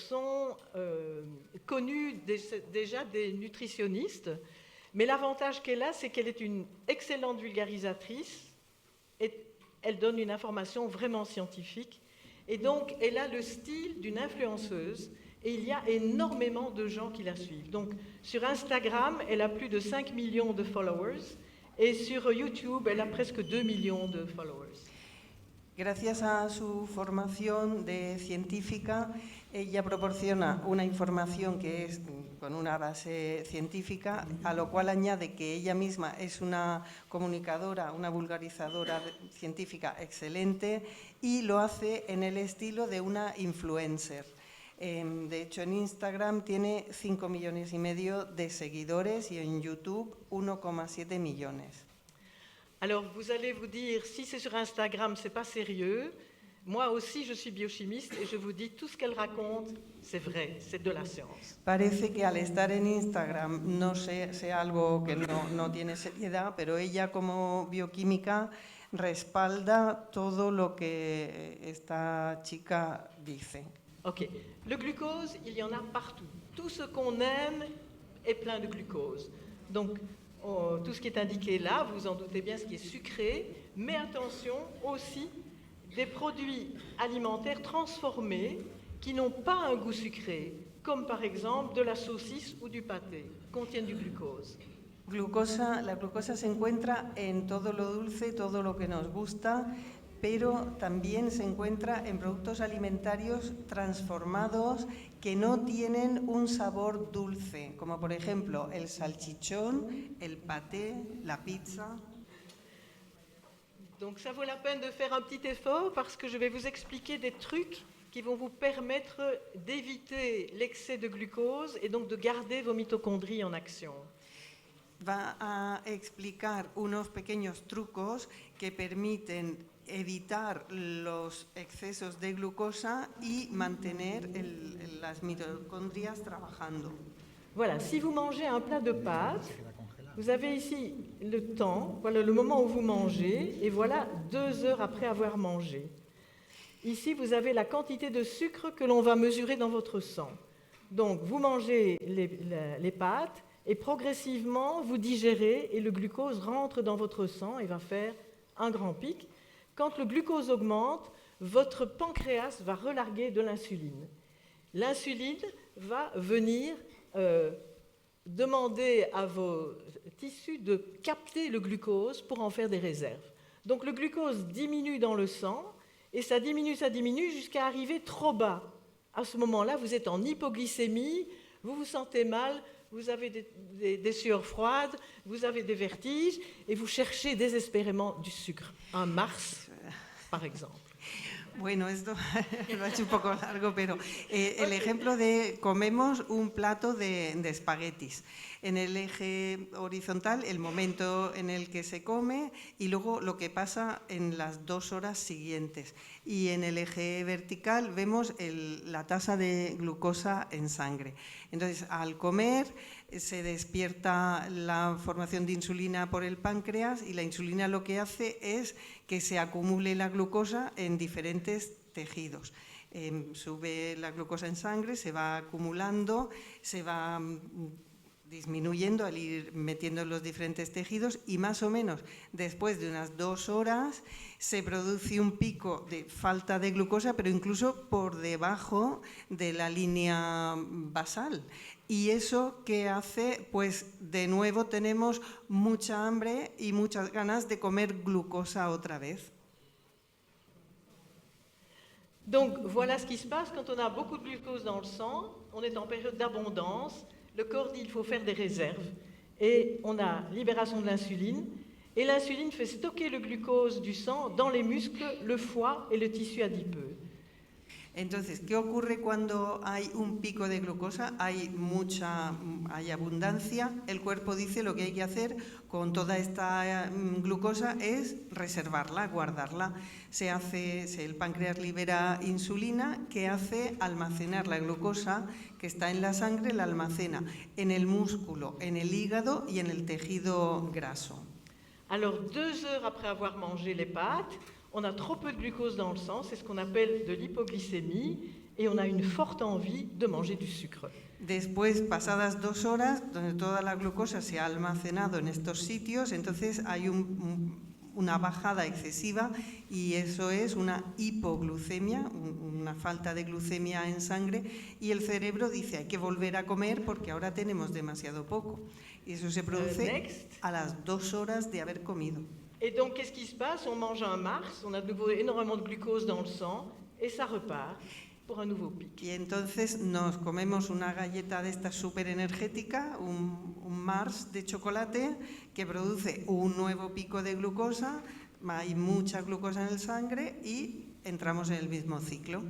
S2: sont connues déjà des nutritionnistes, mais l'avantage qu'elle a, c'est qu'elle est une excellente vulgarisatrice et elle donne une information vraiment scientifique. Et donc, elle a le style d'une influenceuse et il y a énormément de gens qui la suivent. Donc, sur Instagram, elle a plus de 5 millions de followers et sur YouTube, elle a presque 2 millions de followers.
S3: Gracias a su formación de científica, ella proporciona una información que es con una base científica, a lo cual añade que ella misma es una comunicadora, una vulgarizadora científica excelente y lo hace en el estilo de una influencer. De hecho, en Instagram tiene 5,5 millones de seguidores y en YouTube 1,7 millones.
S2: Alors, vous allez vous dire, si c'est sur Instagram, c'est pas sérieux. Moi aussi, je suis biochimiste et je vous dis, tout ce qu'elle raconte, c'est vrai, c'est de la science.
S3: Parece que al estar en Instagram no sea algo que no tiene seriedad, pero ella como bioquímica respalda todo lo que esta chica dice.
S2: Ok, le glucose, il y en a partout. Tout ce qu'on aime est plein de glucose. Donc, tout ce qui est indiqué là, vous en doutez bien, ce qui est sucré, mais attention aussi, des produits alimentaires transformés qui n'ont pas un goût sucré, comme par exemple de la saucisse ou du pâté, contiennent du glucose.
S3: La glucosa se encuentra en todo lo dulce, todo lo que nos gusta, pero también se encuentra en productos alimentarios transformados que no tienen un sabor dulce, como por ejemplo el salchichón, el paté, la pizza.
S2: Donc ça vaut la peine de faire un petit effort parce que je vais vous expliquer des trucs qui vont vous permettre d'éviter l'excès de glucose et donc de garder vos mitochondries en action.
S3: Va a explicar unos pequeños trucos que permiten evitar los excesos de glucosa y mantener las mitocondrias trabajando.
S2: Voilà, si vous mangez un plat de pâtes, vous avez ici le temps, voilà le moment où vous mangez, et voilà 2 heures après avoir mangé. Ici, vous avez la quantité de sucre que l'on va mesurer dans votre sang. Donc, vous mangez les pâtes, et progressivement, vous digérez, et le glucose rentre dans votre sang et va faire un grand pic. Quand le glucose augmente, votre pancréas va relarguer de l'insuline. L'insuline va venir demander à vos tissus de capter le glucose pour en faire des réserves. Donc le glucose diminue dans le sang et ça diminue jusqu'à arriver trop bas. À ce moment-là, vous êtes en hypoglycémie, vous vous sentez mal, vous avez des sueurs froides, vous avez des vertiges et vous cherchez désespérément du sucre. Un Mars, par exemple.
S3: Bueno, esto lo ha hecho un poco largo, pero el ejemplo de comemos un plato de espaguetis. En el eje horizontal, el momento en el que se come y luego lo que pasa en las 2 horas siguientes. Y en el eje vertical vemos la tasa de glucosa en sangre. Entonces, al comer se despierta la formación de insulina por el páncreas y la insulina lo que hace es que se acumule la glucosa en diferentes tejidos. Sube la glucosa en sangre, se va acumulando, se va disminuyendo al ir metiendo en los diferentes tejidos y más o menos después de unas 2 horas se produce un pico de falta de glucosa, pero incluso por debajo de la línea basal. ¿Y eso qué hace? Pues de nuevo tenemos mucha hambre y muchas ganas de comer glucosa otra vez.
S2: Donc voilà ce qui se passe quand on a beaucoup de glucose dans le sang, on est en période d'abondance, le corps dit qu'il faut faire des réserves et on a libération de l'insuline et l'insuline fait stocker le glucose du sang dans les muscles, le foie et le tissu adipeux.
S3: Entonces, ¿qué ocurre cuando hay un pico de glucosa? Hay abundancia. El cuerpo dice lo que hay que hacer con toda esta glucosa es reservarla, guardarla. El páncreas libera insulina que hace almacenar la glucosa que está en la sangre, la almacena en el músculo, en el hígado y en el tejido graso.
S2: Alors, 2 heures après avoir mangé les pâtes, on a trop peu de glucose dans le sang, c'est ce qu'on appelle de l'hypoglycémie, et on a une forte envie de manger du sucre.
S3: Después, pasadas 2 horas, donde toda la glucosa se ha almacenado en estos sitios, entonces hay una bajada excesiva y eso es una hipoglucemia, una falta de glucemia en sangre, y el cerebro dice hay que volver a comer porque ahora tenemos demasiado poco. Y eso se produce a las 2 horas de haber comido.
S2: Et donc, qu'est-ce qui se passe? On mange un Mars, on a de nouveau énormément de glucose dans le sang, et ça repart pour un nouveau pic.
S3: Y entonces nos comemos una galleta de esta súper energética, un Mars de chocolate, que produce un nuevo pico de glucosa, hay mucha glucosa en el sangre y entramos en el mismo ciclo.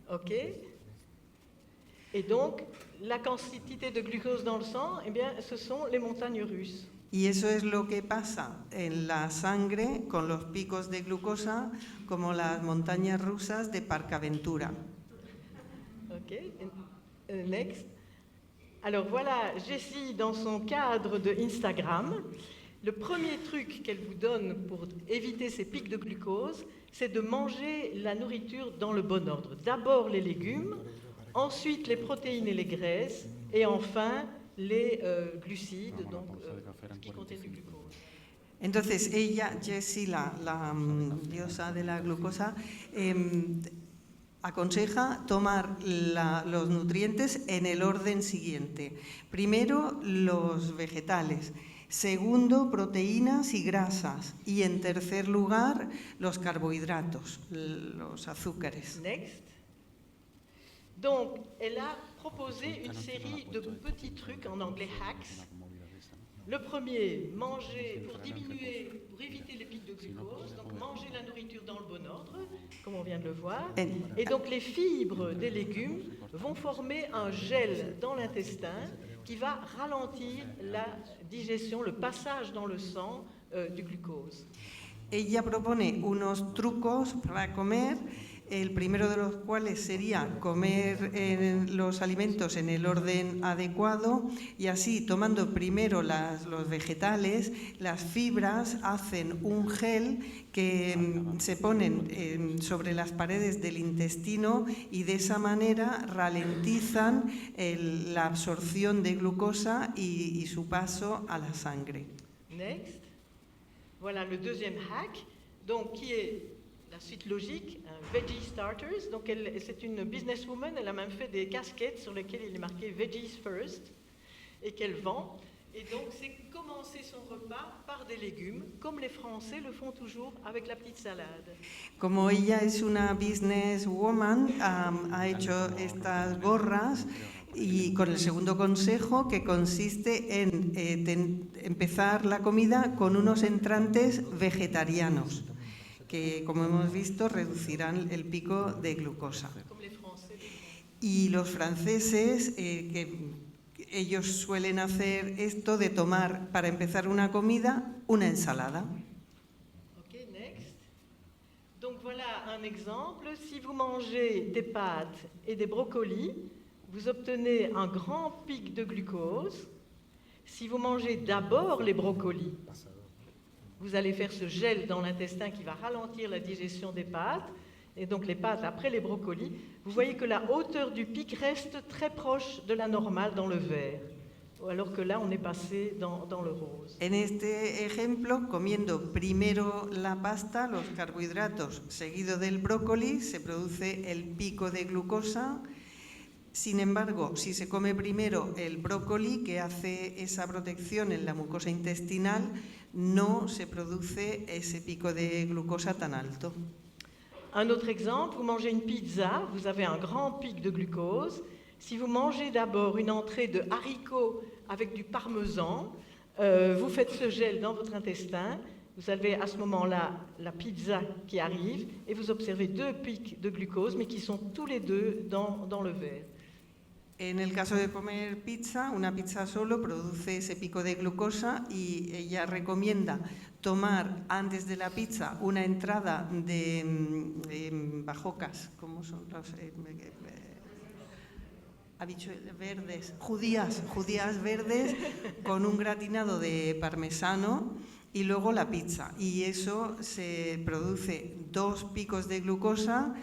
S2: Ok. Et donc, la quantité de glucose dans le sang, eh bien, ce sont les montagnes russes.
S3: Y eso es lo que pasa en la sangre con los picos de glucosa, como las montañas rusas de ParkAventura.
S2: Ok, next. Alors voilà, Jessie, dans son cadre de Instagram, le premier truc qu'elle vous donne pour éviter ces pics de glucose, c'est de manger la nourriture dans le bon ordre. D'abord les légumes, ensuite les protéines et les graisses, et enfin les glucides, donc ce qui contient du glucose.
S3: Entonces ella, Jessie, la diosa de la glucosa, aconseja tomar los nutrientes en el orden siguiente. Primero, los vegetales. Segundo, proteínas y grasas. Y en tercer lugar, los carbohidratos, los azúcares.
S2: Next. Donc, elle a proposé une série de petits trucs, en anglais hacks. Le premier, manger pour éviter les pics de glucose, donc manger la nourriture dans le bon ordre, comme on vient de le voir. Et donc les fibres des légumes vont former un gel dans l'intestin qui va ralentir la digestion, le passage dans le sang du glucose.
S3: Ella propone unos trucos para comer. El primero de los cuales sería comer los alimentos en el orden adecuado y así, tomando primero los vegetales, las fibras hacen un gel que se ponen sobre las paredes del intestino y de esa manera ralentizan la absorción de glucosa y su paso a la sangre.
S2: Next. Voilà le deuxième hack, donc qui est la suite logique, Veggie Starters. Donc c'est une businesswoman, elle a même fait des casquettes sur lesquelles il est marqué Veggies First et qu'elle vend. Et donc c'est commencer son repas par des légumes, comme les Français le font toujours avec la petite salade.
S3: Como ella es una businesswoman, ha hecho estas gorras y con el segundo consejo que consiste en empezar la comida con unos entrantes vegetarianos, que, como hemos visto, reducirán el pico de glucosa. Y los franceses, que ellos suelen hacer esto de tomar, para empezar una comida, una ensalada.
S2: Ok, next. Donc voilà un exemple. Si vous mangez des pâtes et des brocolis, vous obtenez un grand pic de glucose. Si vous mangez d'abord les brocolis, vous allez faire ce gel dans l'intestin qui va ralentir la digestion des pâtes, et donc les pâtes après les brocolis. Vous voyez que la hauteur du pic reste très proche de la normale dans le vert, alors que là on est passé dans le rose.
S3: En este ejemplo, comiendo primero la pasta, los carbohidratos, seguido del brócoli, se produce el pico de glucosa. Sin embargo, si se come primero el brócoli, que hace esa protección en la mucosa intestinal, no se produce ese pico de glucosa tan alto.
S2: Un autre exemple, vous mangez une pizza, vous avez un grand pic de glucose. Si vous mangez d'abord une entrée de haricots avec du parmesan, vous faites ce gel dans votre intestin, vous avez à ce moment-là la pizza qui arrive et vous observez 2 pics de glucose, mais qui sont tous les deux dans le verre.
S3: En el caso de comer pizza, una pizza solo produce ese pico de glucosa y ella recomienda tomar antes de la pizza una entrada de bajocas, ¿cómo son los verdes? Judías verdes con un gratinado de parmesano y luego la pizza. Y eso se produce 2 picos de glucosa,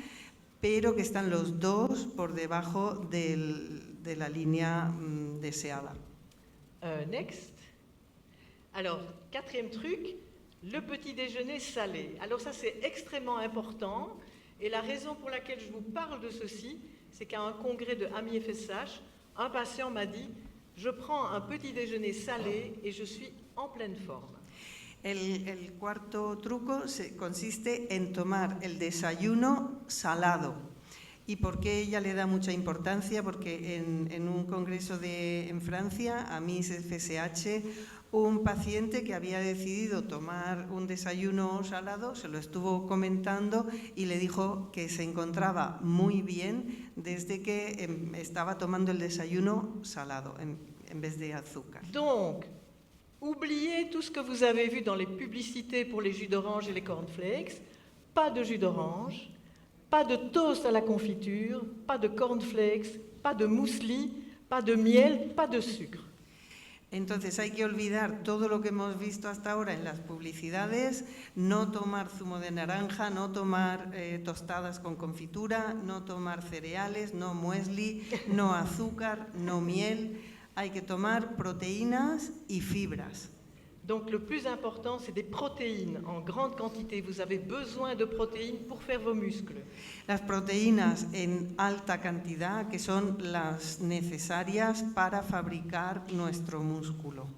S3: pero que están los 2 por debajo de la línea deseada.
S2: Next. Alors, 4e truc, le petit déjeuner salé. Alors ça, c'est extrêmement important. Et la raison pour laquelle je vous parle de ceci, c'est qu'à un congrès de AMI-FSH, un patient m'a dit « Je prends un petit déjeuner salé et je suis en pleine forme ».
S3: El cuarto truco consiste en tomar el desayuno salado. ¿Y por qué ella le da mucha importancia? Porque en un congreso en Francia, a AMI-FSH, un paciente que había decidido tomar un desayuno salado se lo estuvo comentando y le dijo que se encontraba muy bien desde que estaba tomando el desayuno salado en vez de azúcar.
S2: Donc, oubliez tout ce que vous avez vu dans les publicités pour les jus d'orange et les cornflakes. Pas de jus d'orange, pas de toast à la confiture, pas de cornflakes, pas de muesli, pas de miel, pas de sucre.
S3: Entonces hay que olvidar todo lo que hemos visto hasta ahora en las publicidades, no tomar zumo de naranja, no tomar tostadas con confitura, no tomar cereales, no muesli, no azúcar, no miel. Hay que tomar protéinas y fibras.
S2: Donc le plus important, c'est des protéines en grande quantité. Vous avez besoin de protéines pour faire vos muscles.
S3: Las proteínas en alta cantidad, que son las necesarias para fabricar nuestro músculo.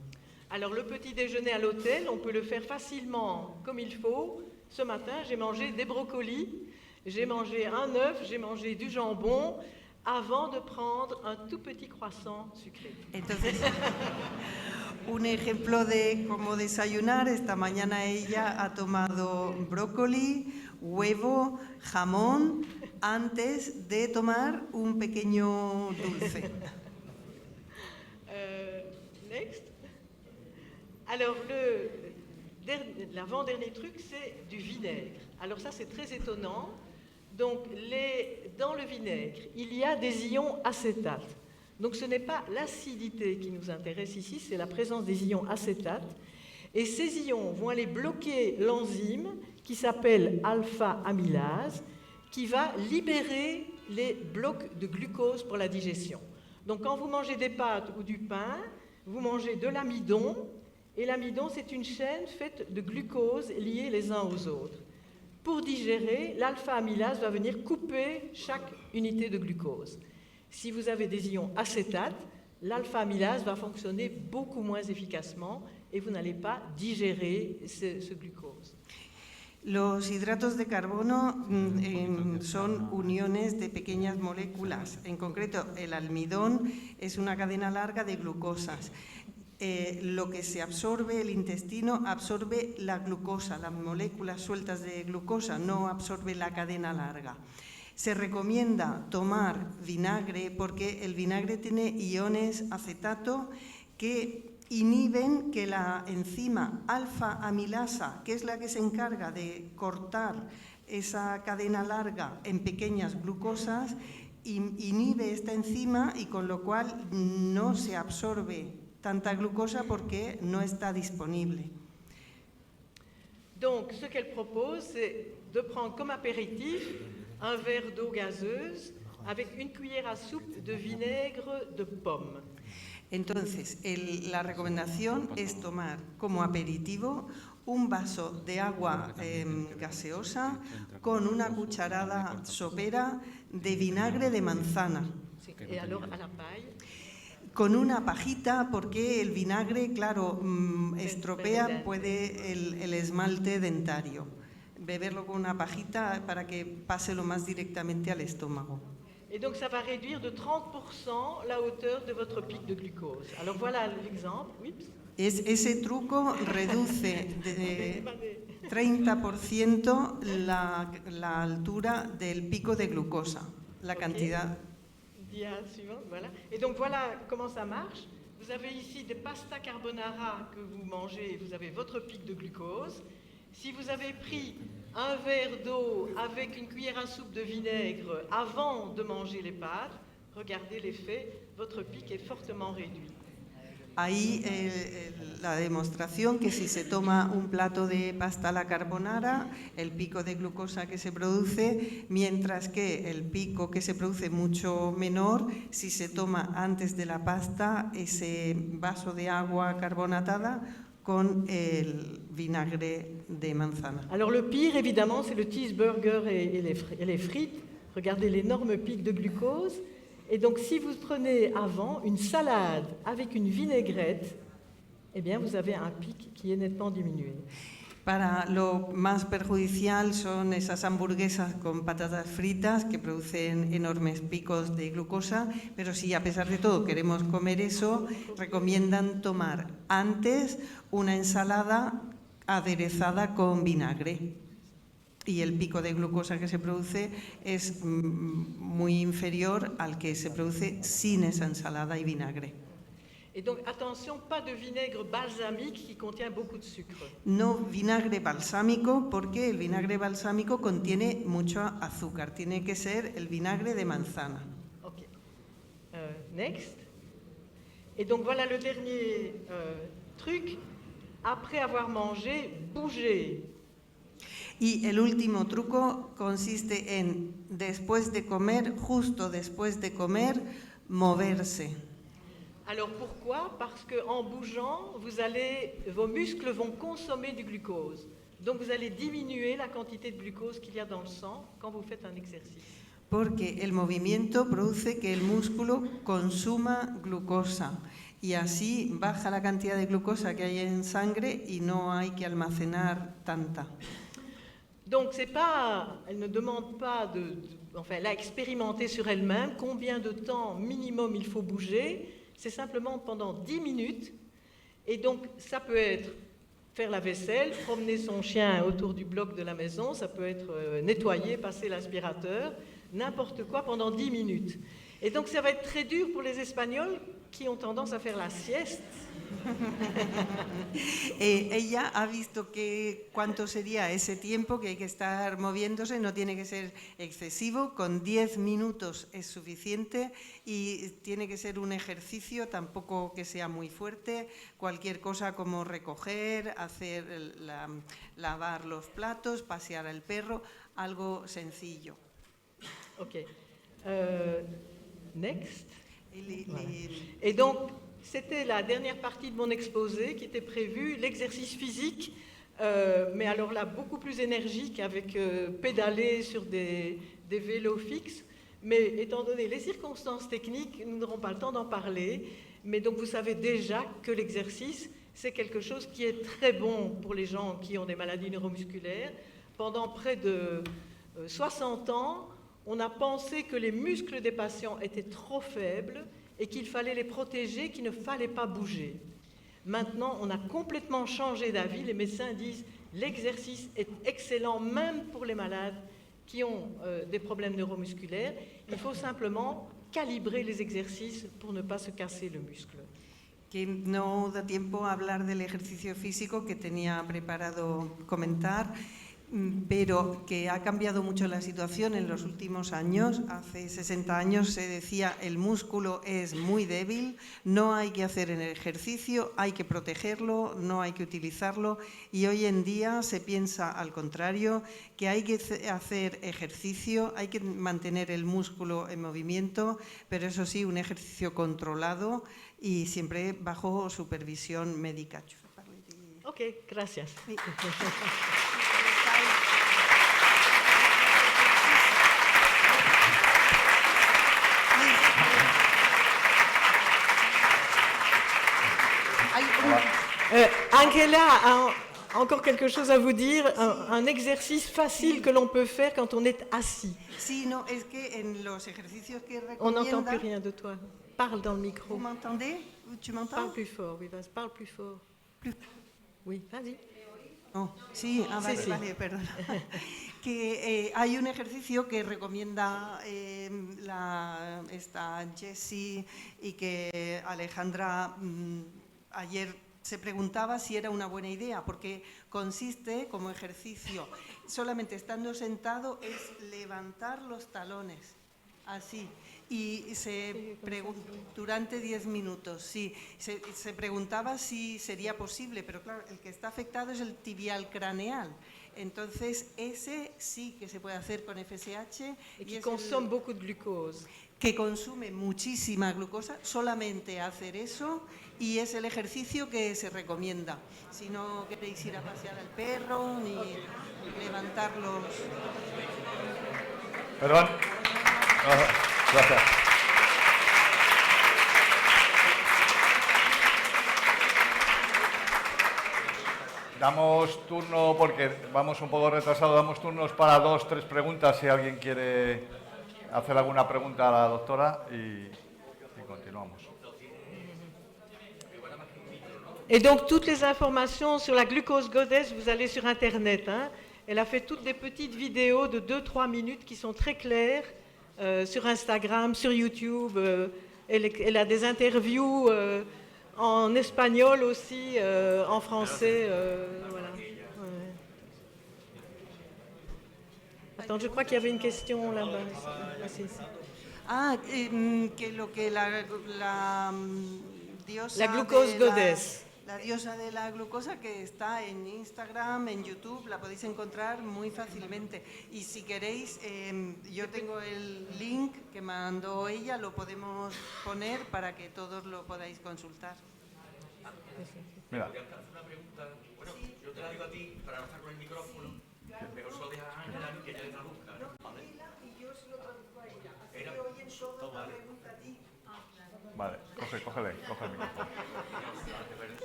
S2: Alors le petit déjeuner à l'hôtel, on peut le faire facilement comme il faut. Ce matin, j'ai mangé des brocolis, j'ai mangé un œuf, j'ai mangé du jambon, avant de prendre un tout petit croissant sucré.
S3: Entonces, un ejemplo de cómo desayunar, esta mañana ella ha tomado brócoli, huevo, jamón, antes de tomar un pequeño dulce.
S2: Next. Alors, l'avant-dernier truc, c'est du vinaigre. Alors ça, c'est très étonnant. Donc, dans le vinaigre, il y a des ions acétates. Donc, ce n'est pas l'acidité qui nous intéresse ici, c'est la présence des ions acétates. Et ces ions vont aller bloquer l'enzyme qui s'appelle alpha-amylase, qui va libérer les blocs de glucose pour la digestion. Donc, quand vous mangez des pâtes ou du pain, vous mangez de l'amidon, et l'amidon, c'est une chaîne faite de glucose liés les uns aux autres. Pour digérer, l'alpha-amylase va venir couper chaque unité de glucose. Si vous avez des ions acétates, l'alpha-amylase va fonctionner beaucoup moins efficacement et vous n'allez pas digérer ce glucose.
S3: Los hidratos de carbono son uniones de pequeñas moléculas. En concreto, el almidón es una cadena larga de glucosas. Lo que se absorbe, el intestino absorbe la glucosa, las moléculas sueltas de glucosa, no absorbe la cadena larga. Se recomienda tomar vinagre porque el vinagre tiene iones acetato que inhiben que la enzima alfa-amilasa, que es la que se encarga de cortar esa cadena larga en pequeñas glucosas, inhibe esta enzima y con lo cual no se absorbe tanta glucosa porque no está disponible.
S2: Donc, ce qu'elle propose, c'est de prendre comme apéritif un verre d'eau gazeuse avec une cuillère à soupe de vinaigre de pomme.
S3: Entonces, la recomendación es tomar como aperitivo un vaso de agua gaseosa con una cucharada sopera de vinagre de manzana.
S2: Sí.
S4: Que no
S2: Et alors
S4: tenía.
S2: à la paille.
S3: Con una pajita, porque el vinagre, claro, estropea el esmalte dentario. Beberlo con una pajita para que pase lo más directamente al estómago.
S2: Et donc ça va réduire de 30% la hauteur de votre pic de glucose. Alors voilà l'exemple. Oups.
S3: Ese truco reduce de 30% la altura del pico de glucosa, la
S2: Ok.
S3: cantidad.
S2: Dia suivante, voilà. Et donc voilà comment ça marche. Vous avez ici des pasta carbonara que vous mangez, vous avez votre pic de glucose. Si vous avez pris un verre d'eau avec une cuillère à soupe de vinaigre avant de manger les pâtes, regardez l'effet, votre pic est fortement réduit.
S3: Ahí la demostración que si se toma un plato de pasta a la carbonara, el pico de glucosa que se produce, mientras que el pico que se produce mucho menor si se toma antes de la pasta ese vaso de agua carbonatada con el vinagre de manzana.
S2: Alors le pire, évidemment, c'est le cheeseburger et les frites. Regardez l'énorme pic de glucose. Et donc, si vous prenez avant une salade avec une vinaigrette, eh bien, vous avez un pic qui est nettement diminué.
S3: Para lo más perjudicial son esas hamburguesas con patatas fritas que producen enormes picos de glucosa, pero si a pesar de todo queremos comer eso, recomiendan tomar antes una ensalada aderezada con vinagre. Y el pico de glucosa que se produce es muy inferior al que se produce sin esa ensalada y vinagre.
S2: Et donc, attention, pas de vinaigre balsamique qui contient beaucoup de sucre.
S3: No vinagre balsámico, porque el vinagre balsámico contiene mucho azúcar. Tiene que ser el vinagre de manzana.
S2: Ok. Next. Et donc, voilà le dernier truc. Après avoir mangé, bougez.
S3: Y el último truco consiste en, después de comer, justo después de comer, moverse.
S2: Alors pourquoi? Parce qu'en bougeant, vos muscles vont consommer du glucose. Donc vous allez diminuer la quantité de glucose qu'il y a dans le sang quand vous faites un exercice.
S3: Porque el movimiento produce que el músculo consuma glucosa y así baja la cantidad de glucosa que hay en sangre y no hay que almacenar tanta.
S2: Donc elle ne demande pas elle a expérimenté sur elle-même combien de temps minimum il faut bouger. C'est simplement pendant 10 minutes. Et donc, ça peut être faire la vaisselle, promener son chien autour du bloc de la maison, ça peut être nettoyer, passer l'aspirateur, n'importe quoi pendant 10 minutes. Et donc, ça va être très dur pour les Espagnols qui ont tendance à faire la sieste.
S3: Ella ha visto cuánto sería ese tiempo que hay que estar moviéndose, no tiene que ser excesivo, con 10 minutos es suficiente y tiene que ser un ejercicio, tampoco que sea muy fuerte, cualquier cosa como recoger, lavar los platos, pasear al perro, algo sencillo.
S2: Ok. Next. Et donc, c'était la dernière partie de mon exposé qui était prévue, l'exercice physique, mais alors là, beaucoup plus énergique avec pédaler sur des vélos fixes. Mais étant donné les circonstances techniques, nous n'aurons pas le temps d'en parler. Mais donc, vous savez déjà que l'exercice, c'est quelque chose qui est très bon pour les gens qui ont des maladies neuromusculaires. Pendant près de 60 ans, on a pensé que les muscles des patients étaient trop faibles et qu'il fallait les protéger, qu'il ne fallait pas bouger. Maintenant, on a complètement changé d'avis. Les médecins disent que l'exercice est excellent, même pour les malades qui ont des problèmes neuromusculaires. Il faut simplement calibrer les exercices pour ne pas se casser le muscle.
S3: Que no da tiempo a hablar del ejercicio físico que tenía preparado comentar, pero que ha cambiado mucho la situación en los últimos años. Hace 60 años se decía el músculo es muy débil, no hay que hacer el ejercicio, hay que protegerlo, no hay que utilizarlo, y hoy en día se piensa al contrario, que hay que hacer ejercicio, hay que mantener el músculo en movimiento, pero eso sí, un ejercicio controlado y siempre bajo supervisión médica.
S2: Ok, gracias.
S3: Sí. Please.
S2: Angela a encore quelque chose à vous dire, un exercice facile que l'on peut faire quand on est assis.
S3: Sí, no, es que en los ejercicios que
S2: On n'entend plus
S3: recomienda...
S2: rien de toi. Parle dans le micro.
S3: ¿Vous m'entendez? ¿Tu
S2: Parle
S3: m'entends?
S2: plus fort, oui, vas, parle plus fort.
S3: Plus-
S2: Oui, vas-y.
S3: Oh, sí, vale,
S2: sí.
S3: vale, perdón. Que hay un ejercicio que recomienda esta Jessie y que Alejandra ayer se preguntaba si era una buena idea, porque consiste como ejercicio, solamente estando sentado, es levantar los talones, así. Y durante 10 minutos, sí. Se preguntaba si sería posible, pero claro, el que está afectado es el tibial craneal. Entonces, ese sí que se puede hacer con FSH.
S2: Et qui consomme beaucoup de glucose.
S3: Que consume muchísima glucosa, solamente hacer eso, y es el ejercicio que se recomienda. Si no queréis ir a pasear al perro, ni levantar los...
S1: Perdón. Gracias. Damos turno, porque vamos un poco retrasados, damos turnos para 2, 3 preguntas, si alguien quiere hacer alguna pregunta a la doctora y continuamos.
S2: Et donc, toutes les informations sur la glucose goddess, vous allez sur Internet. Hein. Elle a fait toutes des petites vidéos de 2-3 minutes qui sont très claires sur Instagram, sur YouTube. Elle a des interviews en espagnol aussi, en français. Voilà. Ouais. Attends, je crois qu'il y avait une question là-bas.
S3: Que lo que la diosa...
S2: La glucose goddess.
S3: La diosa de la glucosa, que está en Instagram, en YouTube, la podéis encontrar muy fácilmente. Y si queréis, yo tengo el link que mandó ella, lo podemos poner para que todos lo podáis consultar.
S1: Mira.
S5: Una pregunta, bueno, yo te la digo a ti para no estar con el micrófono, mejor se lo dejas a Ángela que ella le traduzca, ¿no?
S3: Y yo se lo traduzco a ella. Así que oyen todos la pregunta a ti.
S1: Vale, coge el micrófono.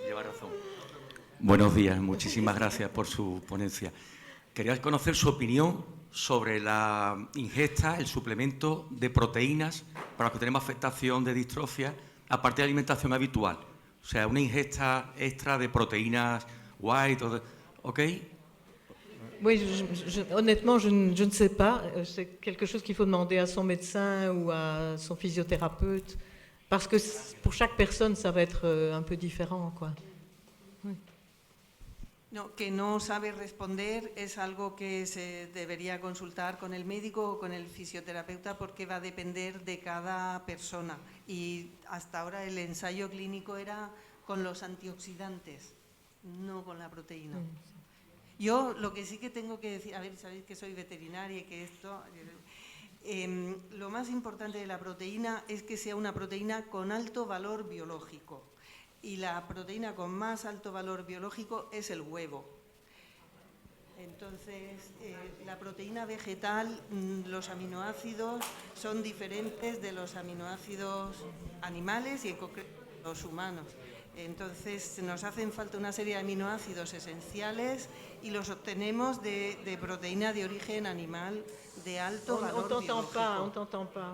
S5: Lleva razón. Buenos días, muchísimas gracias por su ponencia. Quería conocer su opinión sobre la ingesta, el suplemento de proteínas para los que tenemos afectación de distrofia, aparte de alimentación habitual. O sea, una ingesta extra de proteínas white, ¿ok?
S2: Oui, honnêtement, je ne sais pas. C'est quelque chose qu'il faut demander à son médecin ou à son physiothérapeute, parce que pour chaque personne, ça va être un peu différent, quoi. Oui.
S3: No, que no sabe responder es algo que se debería consultar con el médico o con el fisioterapeuta, porque va a depender de cada persona. Y hasta ahora el ensayo clínico era con los antioxidantes, no con la proteína. Yo lo que sí que tengo que decir, a ver, sabéis que soy veterinaria y que esto... lo más importante de la proteína es que sea una proteína con alto valor biológico. Y la proteína con más alto valor biológico es el huevo. Entonces, la proteína vegetal, los aminoácidos son diferentes de los aminoácidos animales y en concreto los humanos. Entonces, nos hacen falta una serie de aminoácidos esenciales y los obtenemos de proteína de origen animal de alto valor biológico.
S2: On t'entend pas.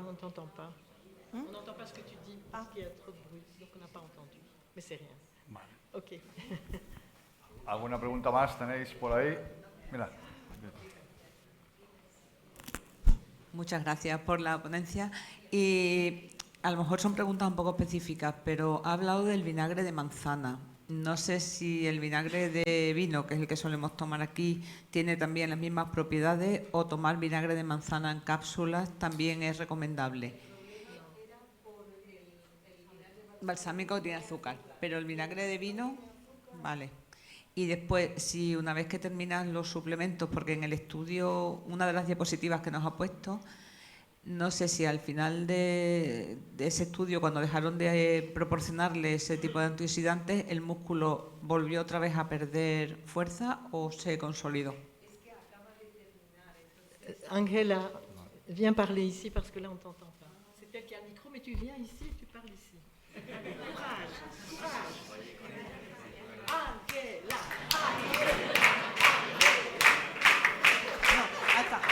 S2: On n'entend pas ce que tu dis parce qu'il y a trop de bruit, donc on n'a pas entendu. Mais c'est rien.
S1: Vale.
S2: Ok.
S1: ¿Alguna pregunta más tenéis por ahí? Mira.
S6: Muchas gracias por la ponencia. Y a lo mejor son preguntas un poco específicas, pero ha hablado del vinagre de manzana. No sé si el vinagre de vino, que es el que solemos tomar aquí, tiene también las mismas propiedades, o tomar vinagre de manzana en cápsulas también es recomendable. Balsámico tiene azúcar, pero el vinagre de vino, vale. Y después, si una vez que terminan los suplementos, porque en el estudio, una de las diapositivas que nos ha puesto, no sé si al final de ese estudio, cuando dejaron de proporcionarle ese tipo de antioxidantes, el músculo volvió otra vez a perder fuerza o se consolidó.
S2: Angela, viens parler ici parce que là on t'entend pas. C'est elle qui a le micro, mais tu viens ici et tu parles ici. Courage, courage. Angela.
S3: Non, attends,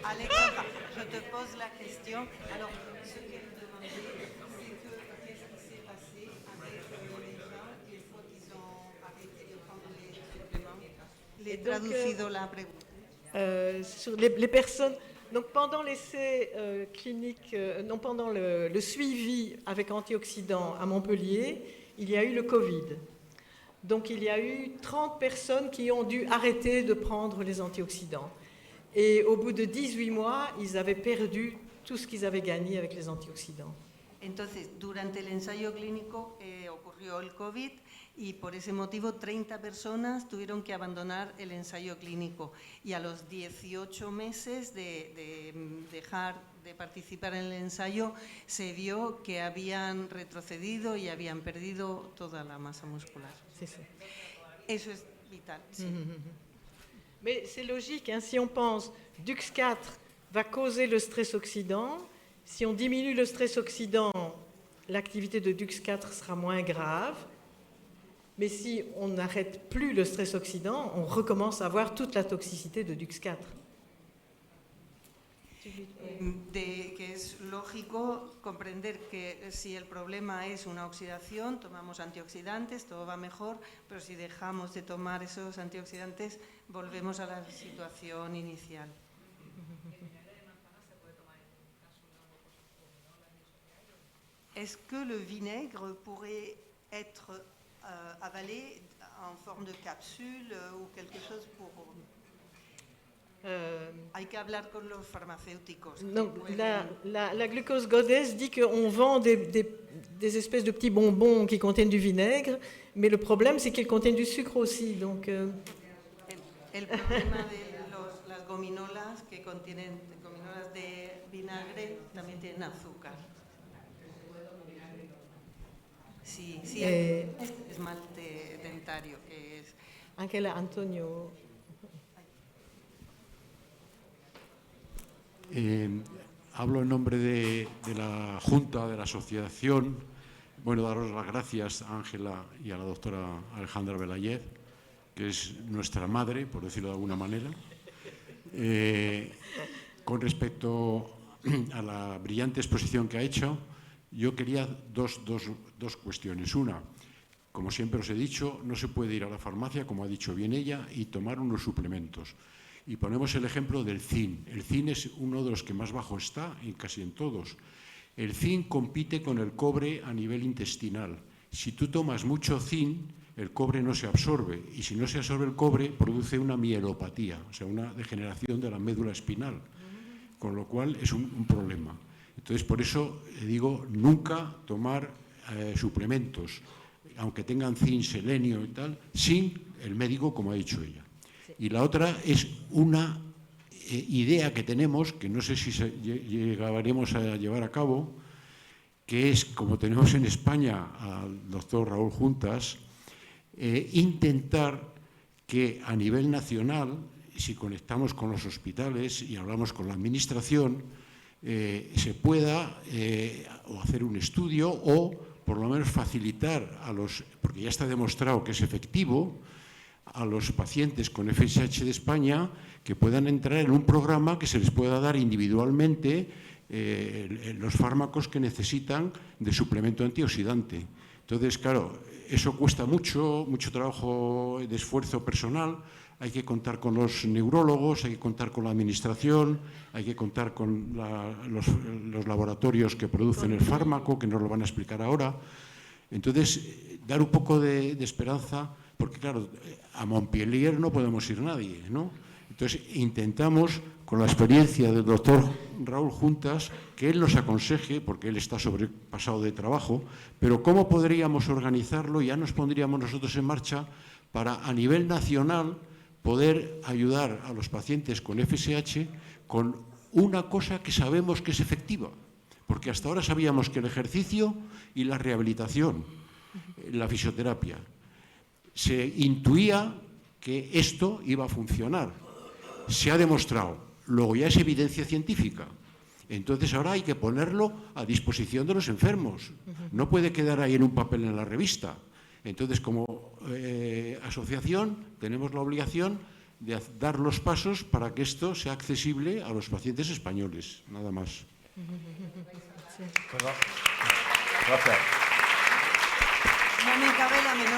S3: Alexandra, je te pose la question. Alors, ce qu'elle demandait, c'est que qu'est-ce qui s'est passé avec les gens une fois qu'ils ont arrêté de prendre les suppléments? Les traducido la pregunta.
S2: Sur les personnes. Donc pendant l'essai clinique, non, pendant le suivi avec antioxydants à Montpellier, il y a eu le Covid. Donc il y a eu 30 personnes qui ont dû arrêter de prendre les antioxydants. Et au bout de 18 mois, ils avaient perdu tout ce qu'ils avaient gagné avec les antioxydants.
S3: Entonces, durante el ensayo clínico ocurrió el COVID y por ese motivo 30 personas tuvieron que abandonar el ensayo clínico y a los 18 meses de dejar de participar en el ensayo se vio que habían retrocedido y habían perdido toda la masa muscular.
S2: C'est ça.
S3: Eso es vital. Sí.
S2: Mais c'est logique, hein, si on pense DUX4 va causer le stress oxydant, si on diminue le stress oxydant, l'activité de DUX4 sera moins grave. Mais si on n'arrête plus le stress oxydant, on recommence à avoir toute la toxicité de DUX4.
S3: Que es lógico comprender que si el problema es una oxidación, tomamos antioxidantes, todo va mejor, pero si dejamos de tomar esos antioxidantes, volvemos a la situación inicial. Est-ce que le vinaigre pourrait être avalé en forme de capsule ou quelque chose pour... Hay que hablar con los farmacéuticos.
S2: Donc, la glucose goddess dit qu'on vend des espèces de petits bonbons qui contiennent du vinaigre, mais le problème, c'est qu'ils contiennent du sucre aussi. Donc,
S3: el problema de las gominolas que contienen gominolas de vinagre también tienen azúcar. Sí, sí, esmalte dentario que es...
S2: anche la Antonio.
S4: Hablo en nombre de la Junta, de la Asociación. Bueno, daros las gracias a Ángela y a la doctora Alejandra Belayev, que es nuestra madre, por decirlo de alguna manera. Con respecto a la brillante exposición que ha hecho, yo quería dos cuestiones. Una, como siempre os he dicho, no se puede ir a la farmacia, como ha dicho bien ella, y tomar unos suplementos. Y ponemos el ejemplo del zinc. El zinc es uno de los que más bajo está, casi en todos. El zinc compite con el cobre a nivel intestinal. Si tú tomas mucho zinc, el cobre no se absorbe. Y si no se absorbe el cobre, produce una mielopatía, o sea, una degeneración de la médula espinal. Con lo cual es un problema. Entonces, por eso digo, nunca tomar suplementos, aunque tengan zinc, selenio y tal, sin el médico, como ha dicho ella. Y la otra es una idea que tenemos, que no sé si llegaremos a llevar a cabo, que es, como tenemos en España al doctor Raúl Juntas, intentar que a nivel nacional, si conectamos con los hospitales y hablamos con la administración, se pueda o hacer un estudio o por lo menos facilitar a los, porque ya está demostrado que es efectivo, a los pacientes con FSH de España que puedan entrar en un programa que se les pueda dar individualmente los fármacos que necesitan de suplemento antioxidante. Entonces, claro, eso cuesta mucho trabajo de esfuerzo personal. Hay que contar con los neurólogos, hay que contar con la administración, hay que contar con los laboratorios que producen el fármaco, que nos lo van a explicar ahora. Entonces, dar un poco de esperanza, porque claro, a Montpellier no podemos ir nadie, ¿no? Entonces, intentamos, con la experiencia del doctor Raúl Juntas, que él nos aconseje, porque él está sobrepasado de trabajo, pero cómo podríamos organizarlo, ya nos pondríamos nosotros en marcha para, a nivel nacional, poder ayudar a los pacientes con FSH con una cosa que sabemos que es efectiva, porque hasta ahora sabíamos que el ejercicio y la rehabilitación, la fisioterapia, se intuía que esto iba a funcionar. Se ha demostrado, luego ya es evidencia científica. Entonces ahora hay que ponerlo a disposición de los enfermos. No puede quedar ahí en un papel en la revista. Entonces, como asociación, tenemos la obligación de dar los pasos para que esto sea accesible a los pacientes españoles, nada más.
S1: Gracias.
S3: No me cabe la menor